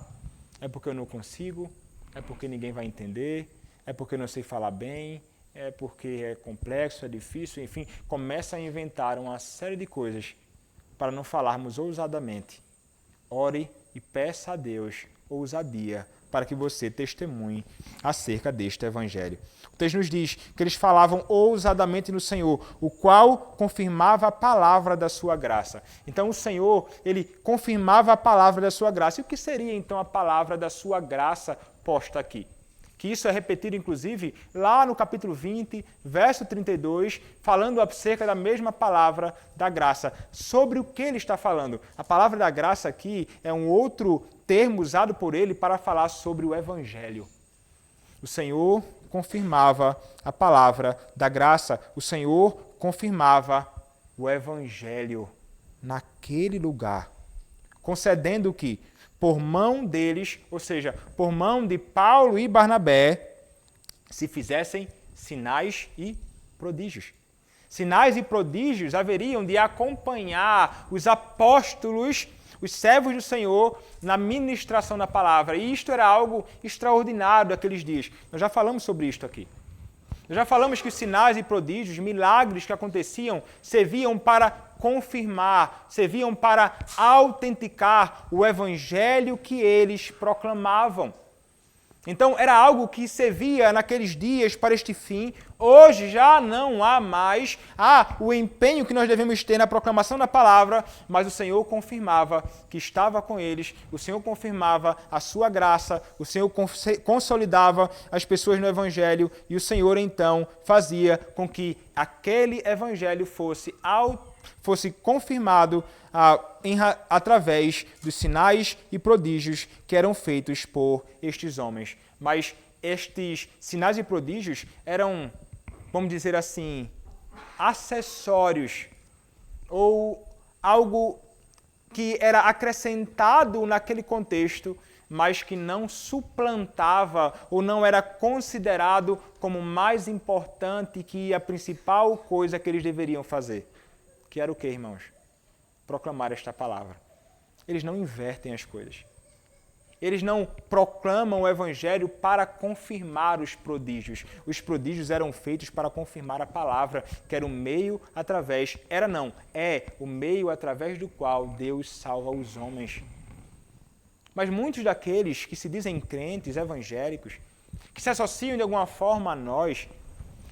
É porque eu não consigo, é porque ninguém vai entender, é porque eu não sei falar bem, é porque é complexo, é difícil, enfim, começa a inventar uma série de coisas para não falarmos ousadamente. Ore e peça a Deus ousadia para que você testemunhe acerca deste Evangelho. O texto nos diz que eles falavam ousadamente no Senhor, o qual confirmava a palavra da sua graça. Então o Senhor, ele confirmava a palavra da sua graça. E o que seria então a palavra da sua graça posta aqui? Que isso é repetido, inclusive, lá no capítulo 20, verso 32, falando acerca da mesma palavra da graça. Sobre o que ele está falando? A palavra da graça aqui é um outro termo usado por ele para falar sobre o Evangelho. O Senhor confirmava a palavra da graça. O Senhor confirmava o Evangelho naquele lugar, concedendo que, por mão deles, ou seja, por mão de Paulo e Barnabé, se fizessem sinais e prodígios. Sinais e prodígios haveriam de acompanhar os apóstolos, os servos do Senhor, na ministração da palavra. E isto era algo extraordinário daqueles dias. Nós já falamos sobre isto aqui. Nós já falamos que os sinais e prodígios, milagres que aconteciam, serviam para confirmar, serviam para autenticar o Evangelho que eles proclamavam. Então, era algo que servia naqueles dias para este fim. Hoje já não há mais o empenho que nós devemos ter na proclamação da palavra, mas o Senhor confirmava que estava com eles, o Senhor confirmava a sua graça, o Senhor consolidava as pessoas no Evangelho e o Senhor, então, fazia com que aquele Evangelho fosse confirmado através dos sinais e prodígios que eram feitos por estes homens. Mas estes sinais e prodígios eram, vamos dizer assim, acessórios ou algo que era acrescentado naquele contexto, mas que não suplantava ou não era considerado como mais importante que a principal coisa que eles deveriam fazer. Que era o que, irmãos? Proclamar esta palavra. Eles não invertem as coisas. Eles não proclamam o Evangelho para confirmar os prodígios. Os prodígios eram feitos para confirmar a palavra, que era o meio através... É o meio através do qual Deus salva os homens. Mas muitos daqueles que se dizem crentes evangélicos, que se associam de alguma forma a nós,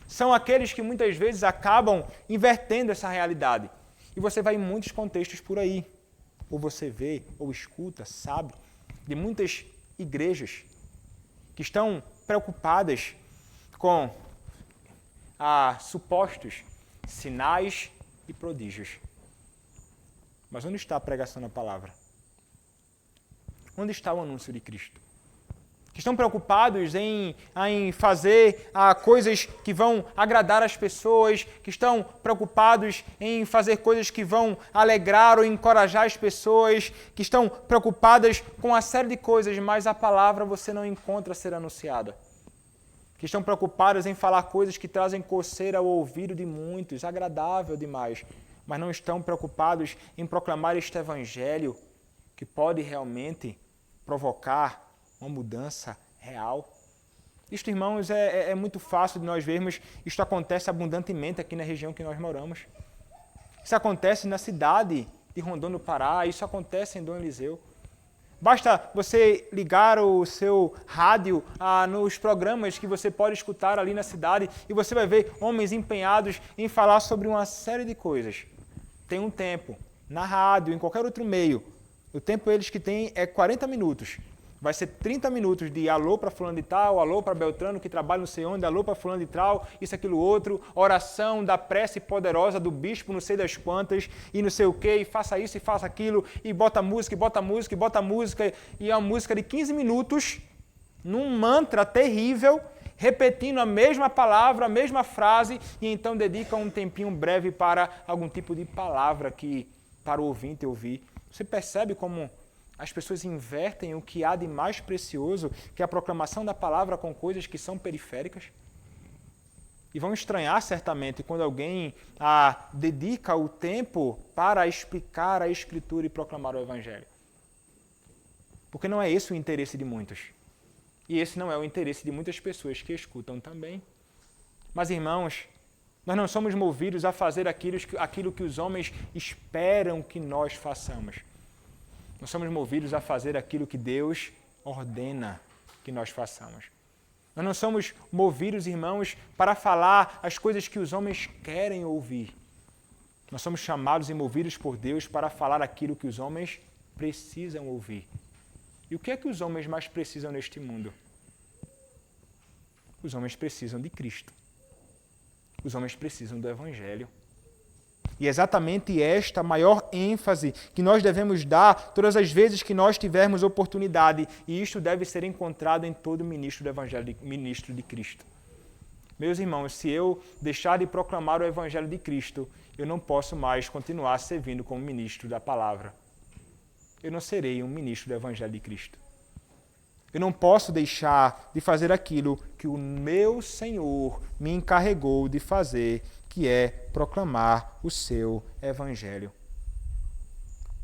são aqueles que muitas vezes acabam invertendo essa realidade. E você vai em muitos contextos por aí. Ou você vê, ou escuta, sabe, de muitas igrejas que estão preocupadas com supostos sinais e prodígios. Mas onde está a pregação da palavra? Onde está o anúncio de Cristo? Que estão preocupados em fazer coisas que vão agradar as pessoas, que estão preocupados em fazer coisas que vão alegrar ou encorajar as pessoas, que estão preocupadas com uma série de coisas, mas a palavra você não encontra ser anunciada. Que estão preocupados em falar coisas que trazem coceira ao ouvido de muitos, agradável demais, mas não estão preocupados em proclamar este Evangelho que pode realmente provocar uma mudança real. Isto, irmãos, é muito fácil de nós vermos. Isto acontece abundantemente aqui na região que nós moramos. Isso acontece na cidade de Rondônia do Pará, isso acontece em Dom Eliseu. Basta você ligar o seu rádio nos programas que você pode escutar ali na cidade e você vai ver homens empenhados em falar sobre uma série de coisas. Tem um tempo, na rádio, em qualquer outro meio, o tempo eles que têm é 40 minutos. Vai ser 30 minutos de alô para fulano de tal, alô para Beltrano que trabalha não sei onde, alô para fulano de tal, isso, aquilo, outro, oração da prece poderosa do bispo não sei das quantas, e não sei o quê, e faça isso e faça aquilo, e bota música, e bota música, e bota música, e é uma música de 15 minutos, num mantra terrível, repetindo a mesma palavra, a mesma frase, e então dedica um tempinho breve para algum tipo de palavra que para o ouvinte ouvir. Você percebe como as pessoas invertem o que há de mais precioso, que é a proclamação da palavra, com coisas que são periféricas? E vão estranhar certamente quando alguém dedica o tempo para explicar a Escritura e proclamar o Evangelho. Porque não é esse o interesse de muitos. E esse não é o interesse de muitas pessoas que escutam também. Mas, irmãos, nós não somos movidos a fazer aquilo que os homens esperam que nós façamos. Nós somos movidos a fazer aquilo que Deus ordena que nós façamos. Nós não somos movidos, irmãos, para falar as coisas que os homens querem ouvir. Nós somos chamados e movidos por Deus para falar aquilo que os homens precisam ouvir. E o que é que os homens mais precisam neste mundo? Os homens precisam de Cristo. Os homens precisam do Evangelho. E é exatamente esta maior ênfase que nós devemos dar todas as vezes que nós tivermos oportunidade. E isto deve ser encontrado em todo ministro do Evangelho, ministro de Cristo. Meus irmãos, se eu deixar de proclamar o Evangelho de Cristo, eu não posso mais continuar servindo como ministro da palavra. Eu não serei um ministro do Evangelho de Cristo. Eu não posso deixar de fazer aquilo que o meu Senhor me encarregou de fazer, que é proclamar o seu Evangelho.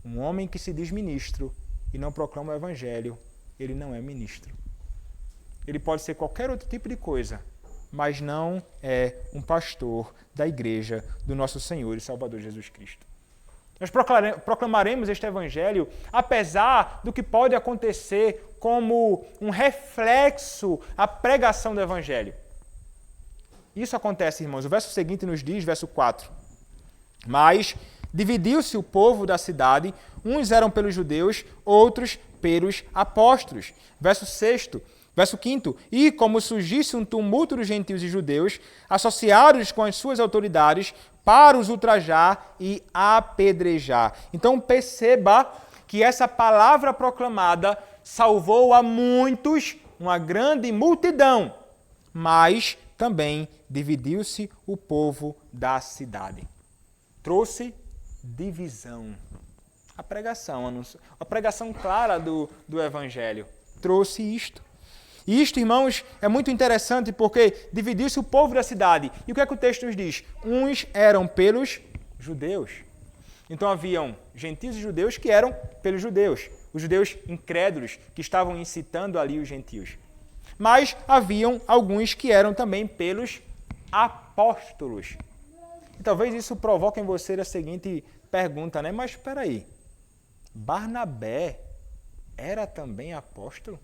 Um homem que se diz ministro e não proclama o Evangelho, ele não é ministro. Ele pode ser qualquer outro tipo de coisa, mas não é um pastor da igreja do nosso Senhor e Salvador Jesus Cristo. Nós proclamaremos este Evangelho, apesar do que pode acontecer como um reflexo à pregação do Evangelho. Isso acontece, irmãos. O verso seguinte nos diz, verso 4. Mas dividiu-se o povo da cidade, uns eram pelos judeus, outros pelos apóstolos. Verso 6. Verso 5. E como surgisse um tumulto dos gentios e judeus, associados com as suas autoridades, para os ultrajar e apedrejar. Então perceba que essa palavra proclamada salvou a muitos, uma grande multidão, mas também dividiu-se o povo da cidade. Trouxe divisão. A pregação clara do Evangelho trouxe isto. E isto, irmãos, é muito interessante porque dividiu-se o povo da cidade. E o que é que o texto nos diz? Uns eram pelos judeus. Então haviam gentios e judeus que eram pelos judeus. Os judeus incrédulos que estavam incitando ali os gentios. Mas haviam alguns que eram também pelos apóstolos. E talvez isso provoque em você a seguinte pergunta, né? Mas espera aí, Barnabé era também apóstolo?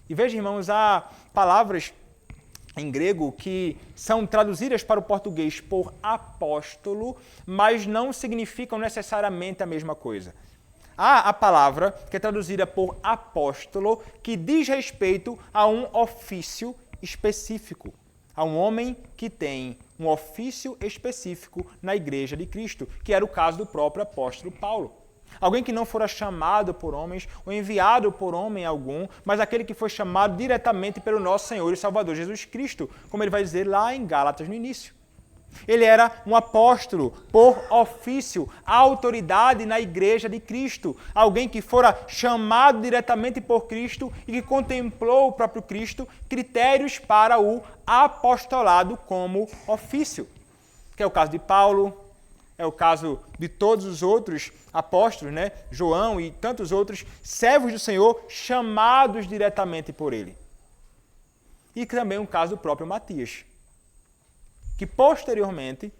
E veja, irmãos, há palavras em grego que são traduzidas para o português por apóstolo, mas não significam necessariamente a mesma coisa. Há a palavra que é traduzida por apóstolo, que diz respeito a um ofício específico, a um homem que tem um ofício específico na igreja de Cristo, que era o caso do próprio apóstolo Paulo. Alguém que não fora chamado por homens ou enviado por homem algum, mas aquele que foi chamado diretamente pelo nosso Senhor e Salvador Jesus Cristo, como ele vai dizer lá em Gálatas no início. Ele era um apóstolo por ofício, autoridade na igreja de Cristo. Alguém que fora chamado diretamente por Cristo e que contemplou o próprio Cristo, critérios para o apostolado como ofício. Que é o caso de Paulo, é o caso de todos os outros apóstolos, né? João e tantos outros servos do Senhor chamados diretamente por ele. E também o caso do próprio Matias, que posteriormente,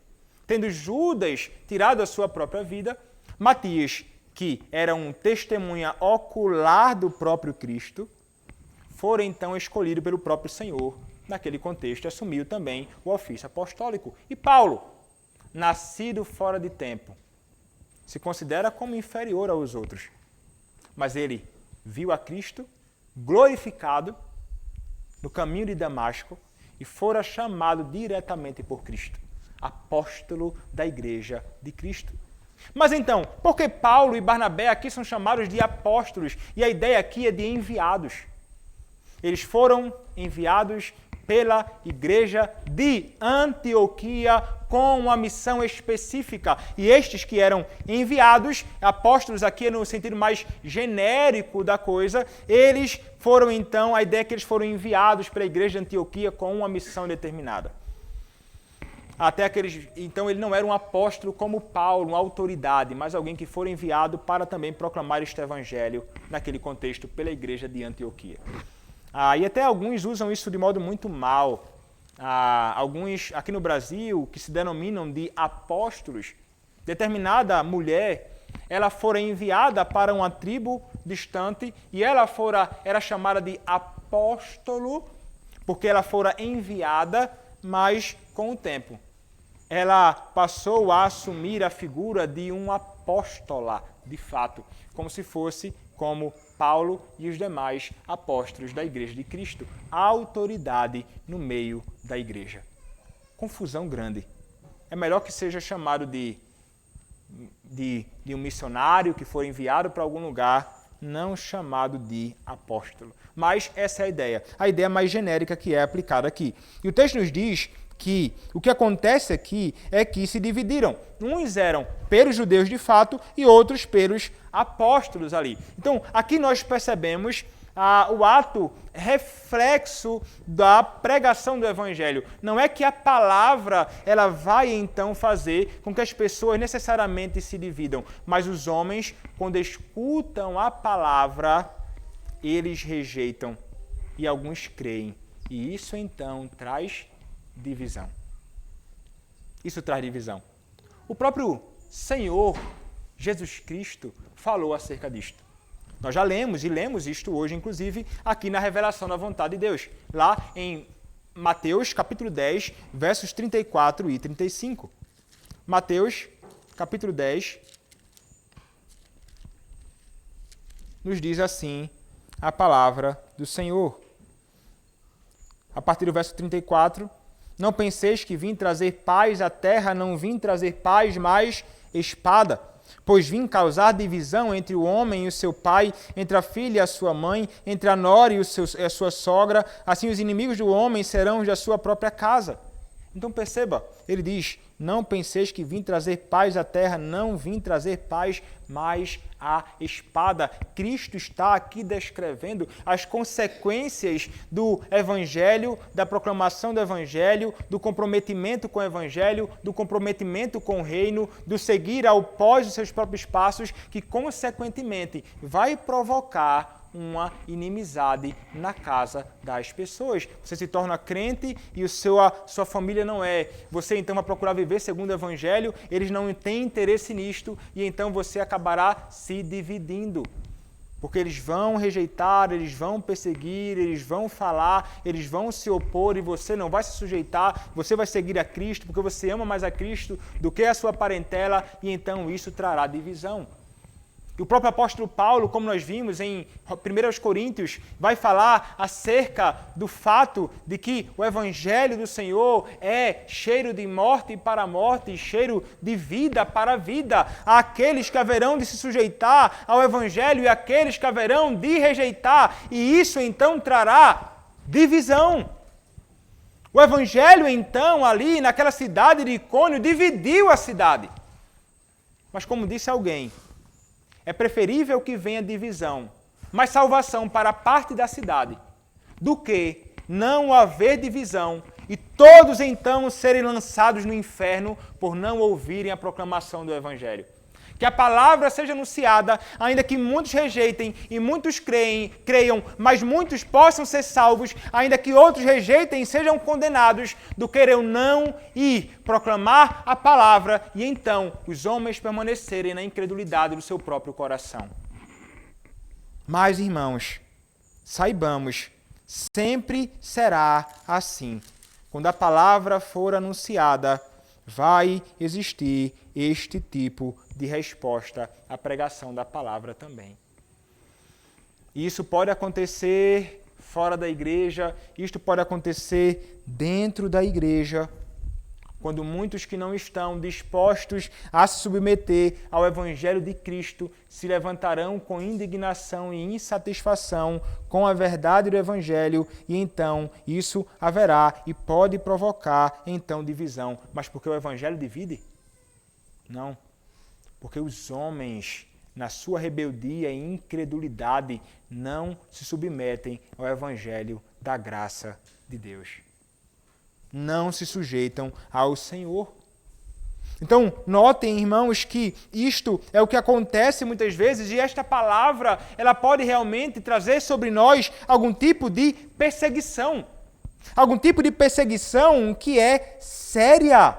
tendo Judas tirado a sua própria vida, Matias, que era um testemunha ocular do próprio Cristo, fora então escolhido pelo próprio Senhor, naquele contexto, assumiu também o ofício apostólico. E Paulo, nascido fora de tempo, se considera como inferior aos outros, mas ele viu a Cristo glorificado no caminho de Damasco e fora chamado diretamente por Cristo, apóstolo da igreja de Cristo. Mas então, por que Paulo e Barnabé aqui são chamados de apóstolos? E a ideia aqui é de enviados. Eles foram enviados pela igreja de Antioquia com uma missão específica. E estes que eram enviados, apóstolos aqui no sentido mais genérico da coisa, eles foram então, a ideia é que eles foram enviados pela igreja de Antioquia com uma missão determinada. Então ele não era um apóstolo como Paulo, uma autoridade, mas alguém que foi enviado para também proclamar este evangelho naquele contexto pela igreja de Antioquia. E até alguns usam isso de modo muito mal. Alguns aqui no Brasil, que se denominam de apóstolos, determinada mulher, ela fora enviada para uma tribo distante e ela era chamada de apóstolo, porque ela fora enviada, mas com o tempo ela passou a assumir a figura de um apóstola, de fato, como se fosse como Paulo e os demais apóstolos da Igreja de Cristo, a autoridade no meio da igreja. Confusão grande. É melhor que seja chamado de um missionário que for enviado para algum lugar, não chamado de apóstolo. Mas essa é a ideia mais genérica que é aplicada aqui. E o texto nos diz que o que acontece aqui é que se dividiram. Uns eram pelos judeus de fato e outros pelos apóstolos ali. Então, aqui nós percebemos o ato reflexo da pregação do Evangelho. Não é que a palavra ela vai então fazer com que as pessoas necessariamente se dividam, mas os homens, quando escutam a palavra, eles rejeitam e alguns creem. E isso então traz divisão. Isso traz divisão. O próprio Senhor Jesus Cristo falou acerca disto. Nós já lemos isto hoje, inclusive, aqui na revelação da vontade de Deus, lá em Mateus, capítulo 10, versos 34 e 35. Mateus, capítulo 10, nos diz assim a palavra do Senhor. A partir do verso 34, não penseis que vim trazer paz à terra, não vim trazer paz, mas espada. Pois vim causar divisão entre o homem e o seu pai, entre a filha e a sua mãe, entre a nora e a sua sogra, assim os inimigos do homem serão os da sua própria casa. Então perceba, ele diz, não penseis que vim trazer paz à terra, não vim trazer paz, mas a espada. Cristo está aqui descrevendo as consequências do Evangelho, da proclamação do Evangelho, do comprometimento com o Evangelho, do comprometimento com o reino, do seguir ao pós dos seus próprios passos, que consequentemente vai provocar uma inimizade na casa das pessoas. Você se torna crente e sua família não é. Você então vai procurar viver segundo o Evangelho, eles não têm interesse nisto e então você acabará se dividindo. Porque eles vão rejeitar, eles vão perseguir, eles vão falar, eles vão se opor e você não vai se sujeitar, você vai seguir a Cristo porque você ama mais a Cristo do que a sua parentela e então isso trará divisão. E o próprio apóstolo Paulo, como nós vimos em 1 Coríntios, vai falar acerca do fato de que o Evangelho do Senhor é cheiro de morte para a morte e cheiro de vida para a vida. Há aqueles que haverão de se sujeitar ao Evangelho e aqueles que haverão de rejeitar. E isso então trará divisão. O Evangelho então ali naquela cidade de Icônio dividiu a cidade. Mas como disse alguém, é preferível que venha divisão, mas salvação para parte da cidade, do que não haver divisão e todos então serem lançados no inferno por não ouvirem a proclamação do Evangelho. Que a palavra seja anunciada, ainda que muitos rejeitem e muitos creiam, mas muitos possam ser salvos, ainda que outros rejeitem e sejam condenados, do que eu não ir proclamar a palavra e então os homens permanecerem na incredulidade do seu próprio coração. Mas, irmãos, saibamos, sempre será assim. Quando a palavra for anunciada, vai existir este tipo de resposta à pregação da palavra também. E isso pode acontecer fora da igreja, isto pode acontecer dentro da igreja, quando muitos que não estão dispostos a se submeter ao Evangelho de Cristo se levantarão com indignação e insatisfação com a verdade do Evangelho, e então isso haverá e pode provocar então divisão. Mas porque o Evangelho divide? Não. Porque os homens, na sua rebeldia e incredulidade, não se submetem ao Evangelho da graça de Deus. Não se sujeitam ao Senhor. Então, notem, irmãos, que isto é o que acontece muitas vezes, e esta palavra, ela pode realmente trazer sobre nós algum tipo de perseguição. Algum tipo de perseguição que é séria.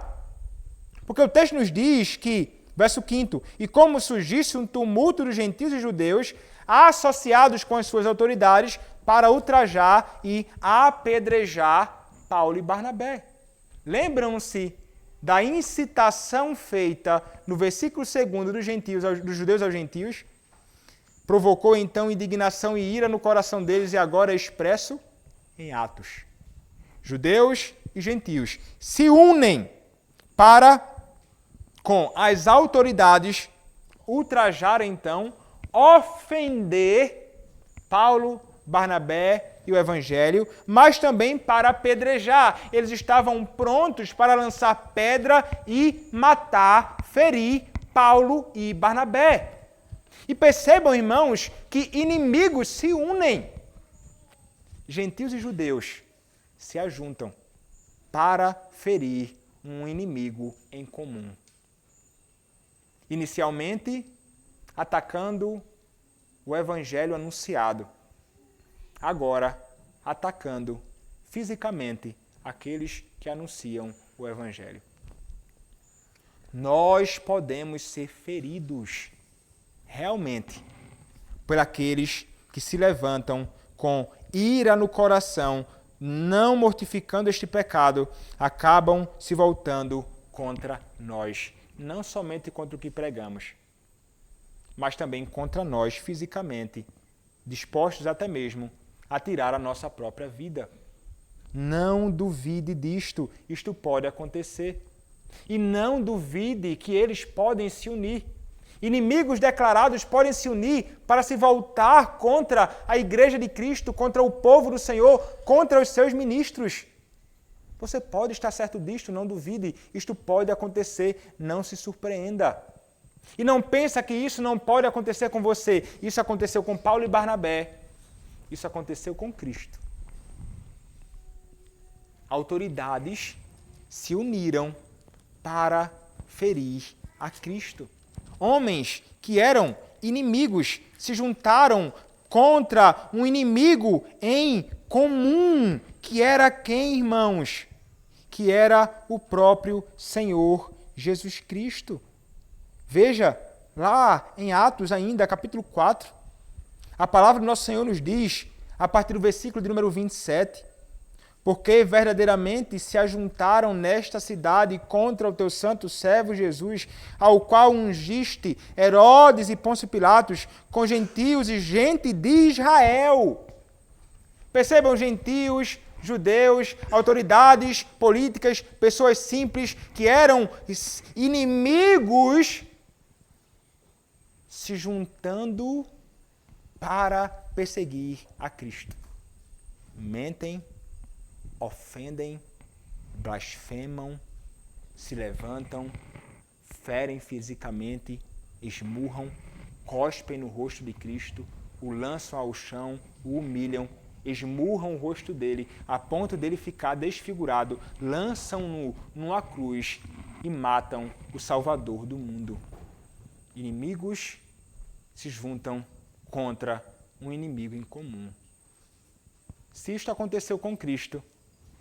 Porque o texto nos diz que, verso 5, e como surgisse um tumulto dos gentios e judeus, associados com as suas autoridades, para ultrajar e apedrejar Paulo e Barnabé. Lembram-se da incitação feita no versículo 2 dos judeus aos gentios? Provocou então indignação e ira no coração deles e agora é expresso em Atos. Judeus e gentios se unem para, com as autoridades, ultrajar então, ofender Paulo, Barnabé e o Evangelho, mas também para apedrejar. Eles estavam prontos para lançar pedra e matar, ferir Paulo e Barnabé. E percebam, irmãos, que inimigos se unem. Gentios e judeus se ajuntam para ferir um inimigo em comum. Inicialmente, atacando o Evangelho anunciado. Agora, atacando fisicamente aqueles que anunciam o Evangelho. Nós podemos ser feridos realmente por aqueles que se levantam com ira no coração, não mortificando este pecado, acabam se voltando contra nós. Não somente contra o que pregamos, mas também contra nós fisicamente, dispostos até mesmo a tirar a nossa própria vida. Não duvide disto, isto pode acontecer. E não duvide que eles podem se unir. Inimigos declarados podem se unir para se voltar contra a Igreja de Cristo, contra o povo do Senhor, contra os seus ministros. Você pode estar certo disto, não duvide. Isto pode acontecer, não se surpreenda. E não pensa que isso não pode acontecer com você. Isso aconteceu com Paulo e Barnabé. Isso aconteceu com Cristo. Autoridades se uniram para ferir a Cristo. Homens que eram inimigos se juntaram contra um inimigo em comum, que era quem, irmãos? Que era o próprio Senhor Jesus Cristo. Veja, lá em Atos ainda, capítulo 4, a palavra do nosso Senhor nos diz, a partir do versículo de número 27, porque verdadeiramente se ajuntaram nesta cidade contra o teu santo servo Jesus, ao qual ungiste Herodes e Pôncio Pilatos, com gentios e gente de Israel. Percebam, gentios, judeus, autoridades políticas, pessoas simples que eram inimigos, se juntando para perseguir a Cristo. Mentem, ofendem, blasfemam, se levantam, ferem fisicamente, esmurram, cospem no rosto de Cristo, o lançam ao chão, o humilham, esmurram o rosto dele, a ponto dele ficar desfigurado, lançam-no numa cruz e matam o Salvador do mundo. Inimigos se juntam contra um inimigo em comum. Se isto aconteceu com Cristo,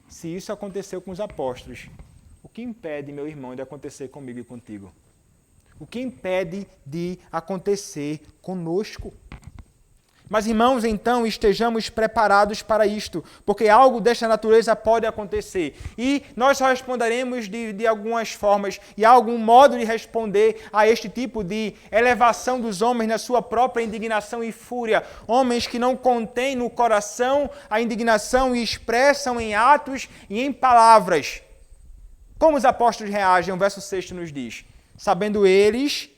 se isso aconteceu com os apóstolos, o que impede, meu irmão, de acontecer comigo e contigo? O que impede de acontecer conosco? Mas, irmãos, então estejamos preparados para isto, porque algo desta natureza pode acontecer. E nós só responderemos de algumas formas, e há algum modo de responder a este tipo de elevação dos homens na sua própria indignação e fúria. Homens que não contêm no coração a indignação e expressam em atos e em palavras. Como os apóstolos reagem? O verso 6 nos diz: Sabendo eles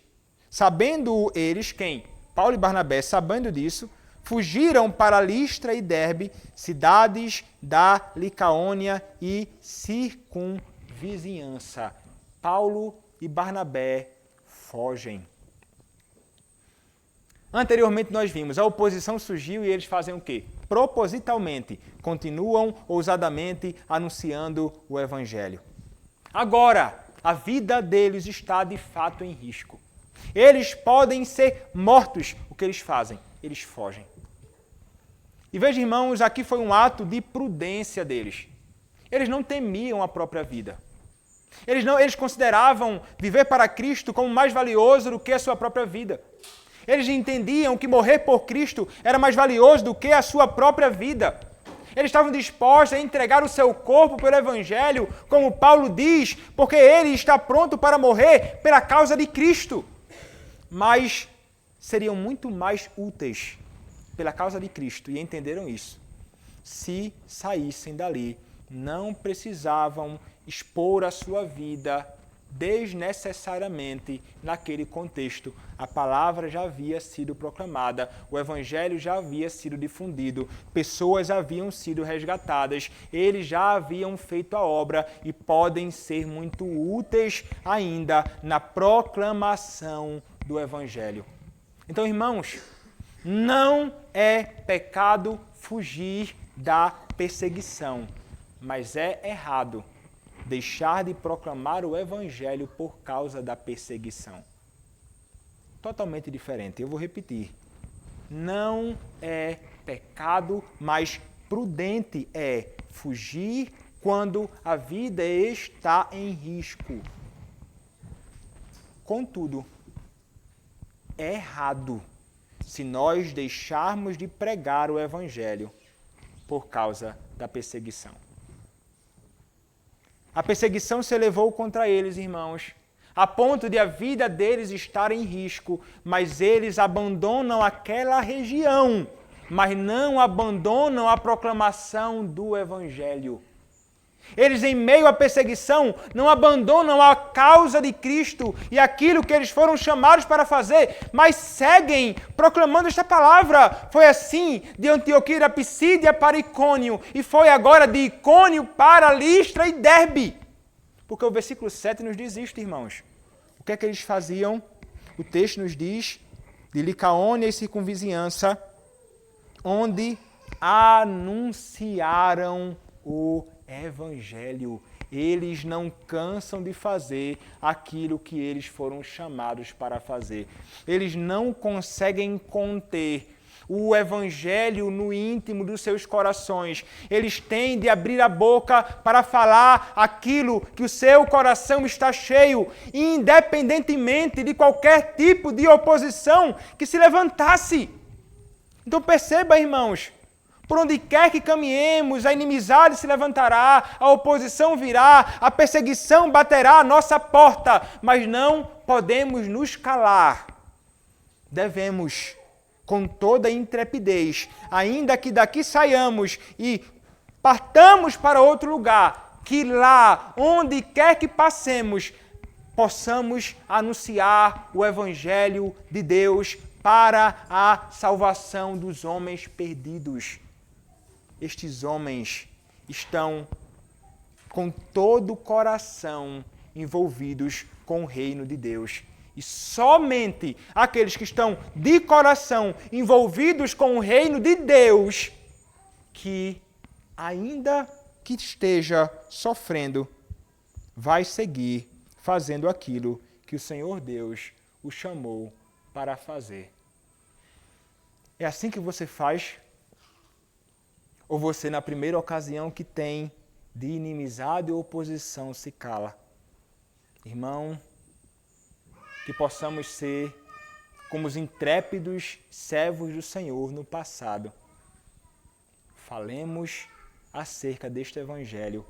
quem? Paulo e Barnabé, sabendo disso, fugiram para Listra e Derbe, cidades da Licaônia e circunvizinhança. Paulo e Barnabé fogem. Anteriormente nós vimos, a oposição surgiu e eles fazem o quê? Propositalmente, continuam ousadamente anunciando o Evangelho. Agora, a vida deles está de fato em risco. Eles podem ser mortos. O que eles fazem? Eles fogem. E veja, irmãos, aqui foi um ato de prudência deles. Eles não temiam a própria vida. Eles consideravam viver para Cristo como mais valioso do que a sua própria vida. Eles entendiam que morrer por Cristo era mais valioso do que a sua própria vida. Eles estavam dispostos a entregar o seu corpo pelo Evangelho, como Paulo diz, porque ele está pronto para morrer pela causa de Cristo. Mas seriam muito mais úteis pela causa de Cristo, e entenderam isso. Se saíssem dali, não precisavam expor a sua vida desnecessariamente naquele contexto. A palavra já havia sido proclamada, o Evangelho já havia sido difundido, pessoas haviam sido resgatadas, eles já haviam feito a obra e podem ser muito úteis ainda na proclamação do Evangelho. Então, irmãos, não é pecado fugir da perseguição, mas é errado deixar de proclamar o Evangelho por causa da perseguição. Totalmente diferente. Eu vou repetir. Não é pecado, mas prudente é fugir quando a vida está em risco. Contudo, é errado se nós deixarmos de pregar o Evangelho por causa da perseguição. A perseguição se elevou contra eles, irmãos, a ponto de a vida deles estar em risco, mas eles abandonam aquela região, mas não abandonam a proclamação do Evangelho. Eles, em meio à perseguição, não abandonam a causa de Cristo e aquilo que eles foram chamados para fazer, mas seguem proclamando esta palavra. Foi assim de Antioquia da Pisídia para Icônio, e foi agora de Icônio para Listra e Derbe. Porque o versículo 7 nos diz isto, irmãos. O que é que eles faziam? O texto nos diz de Licaônia e circunvizinhança, onde anunciaram o Evangelho. Eles não cansam de fazer aquilo que eles foram chamados para fazer. Eles não conseguem conter o Evangelho no íntimo dos seus corações. Eles têm de abrir a boca para falar aquilo que o seu coração está cheio, independentemente de qualquer tipo de oposição que se levantasse. Então perceba, irmãos, por onde quer que caminhemos, a inimizade se levantará, a oposição virá, a perseguição baterá à nossa porta, mas não podemos nos calar. Devemos, com toda intrepidez, ainda que daqui saiamos e partamos para outro lugar, que lá, onde quer que passemos, possamos anunciar o Evangelho de Deus para a salvação dos homens perdidos. Estes homens estão com todo o coração envolvidos com o reino de Deus. E somente aqueles que estão de coração envolvidos com o reino de Deus, que ainda que esteja sofrendo, vai seguir fazendo aquilo que o Senhor Deus o chamou para fazer. É assim que você faz? Ou você, na primeira ocasião que tem de inimizade ou oposição, se cala? Irmão, que possamos ser como os intrépidos servos do Senhor no passado. Falemos acerca deste Evangelho,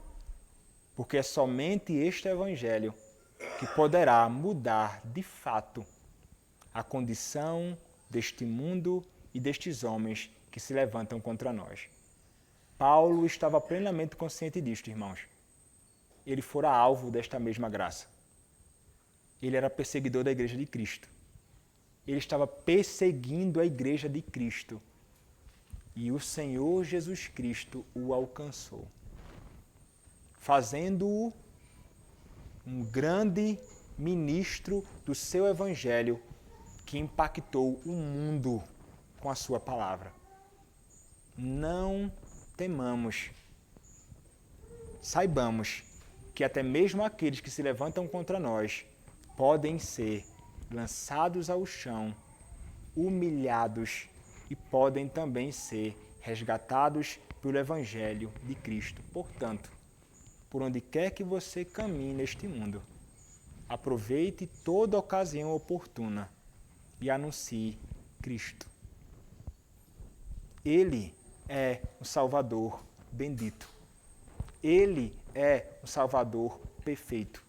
porque é somente este Evangelho que poderá mudar de fato a condição deste mundo e destes homens que se levantam contra nós. Paulo estava plenamente consciente disto, irmãos. Ele fora alvo desta mesma graça. Ele era perseguidor da Igreja de Cristo. Ele estava perseguindo a Igreja de Cristo. E o Senhor Jesus Cristo o alcançou, fazendo-o um grande ministro do seu Evangelho que impactou o mundo com a sua palavra. Não temamos. Saibamos que até mesmo aqueles que se levantam contra nós podem ser lançados ao chão, humilhados e podem também ser resgatados pelo Evangelho de Cristo. Portanto, por onde quer que você caminhe neste mundo, aproveite toda ocasião oportuna e anuncie Cristo. Ele é o Salvador bendito. Ele é o Salvador perfeito.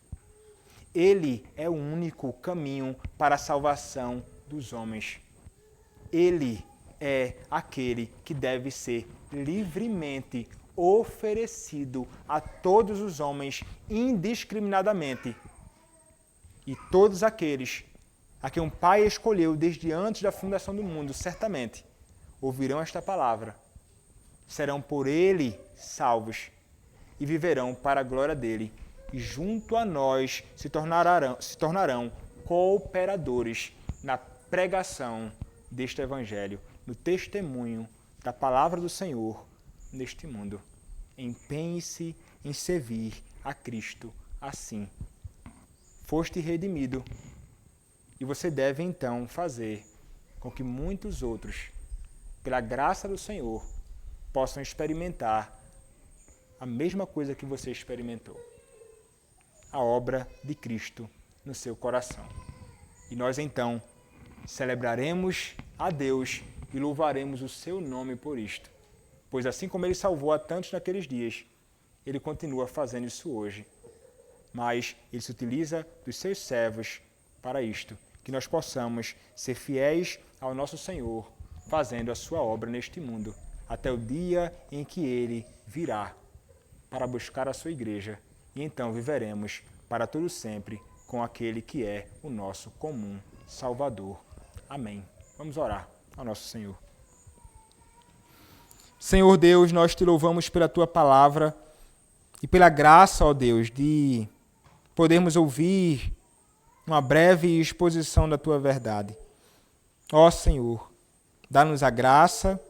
Ele é o único caminho para a salvação dos homens. Ele é aquele que deve ser livremente oferecido a todos os homens indiscriminadamente. E todos aqueles a quem um Pai escolheu desde antes da fundação do mundo, certamente ouvirão esta palavra, serão por Ele salvos e viverão para a glória dele. E junto a nós se tornarão cooperadores na pregação deste Evangelho, no testemunho da palavra do Senhor neste mundo. Empenhe-se em servir a Cristo assim. Foste redimido e você deve então fazer com que muitos outros, pela graça do Senhor, possam experimentar a mesma coisa que você experimentou. A obra de Cristo no seu coração. E nós então celebraremos a Deus e louvaremos o seu nome por isto. Pois assim como Ele salvou a tantos naqueles dias, Ele continua fazendo isso hoje. Mas Ele se utiliza dos seus servos para isto. Que nós possamos ser fiéis ao nosso Senhor, fazendo a sua obra neste mundo, até o dia em que Ele virá para buscar a sua igreja. E então viveremos para todo sempre com aquele que é o nosso comum Salvador. Amém. Vamos orar ao nosso Senhor. Senhor Deus, nós te louvamos pela tua palavra e pela graça, ó Deus, de podermos ouvir uma breve exposição da tua verdade. Ó Senhor, dá-nos a graça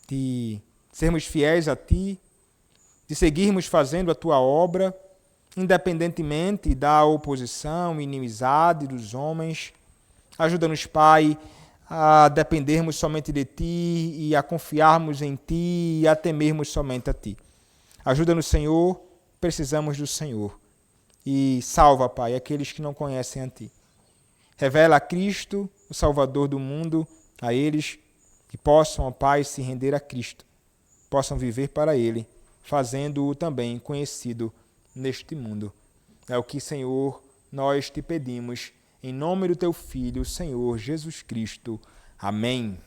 de sermos fiéis a ti, de seguirmos fazendo a tua obra, independentemente da oposição, inimizade dos homens. Ajuda-nos, Pai, a dependermos somente de Ti e a confiarmos em Ti e a temermos somente a Ti. Ajuda-nos, Senhor, precisamos do Senhor. E salva, Pai, aqueles que não conhecem a Ti. Revela a Cristo, o Salvador do mundo, a eles que possam, ó Pai, se render a Cristo, possam viver para Ele, fazendo-o também conhecido neste mundo. É o que, Senhor, nós te pedimos, em nome do Teu Filho, Senhor Jesus Cristo. Amém.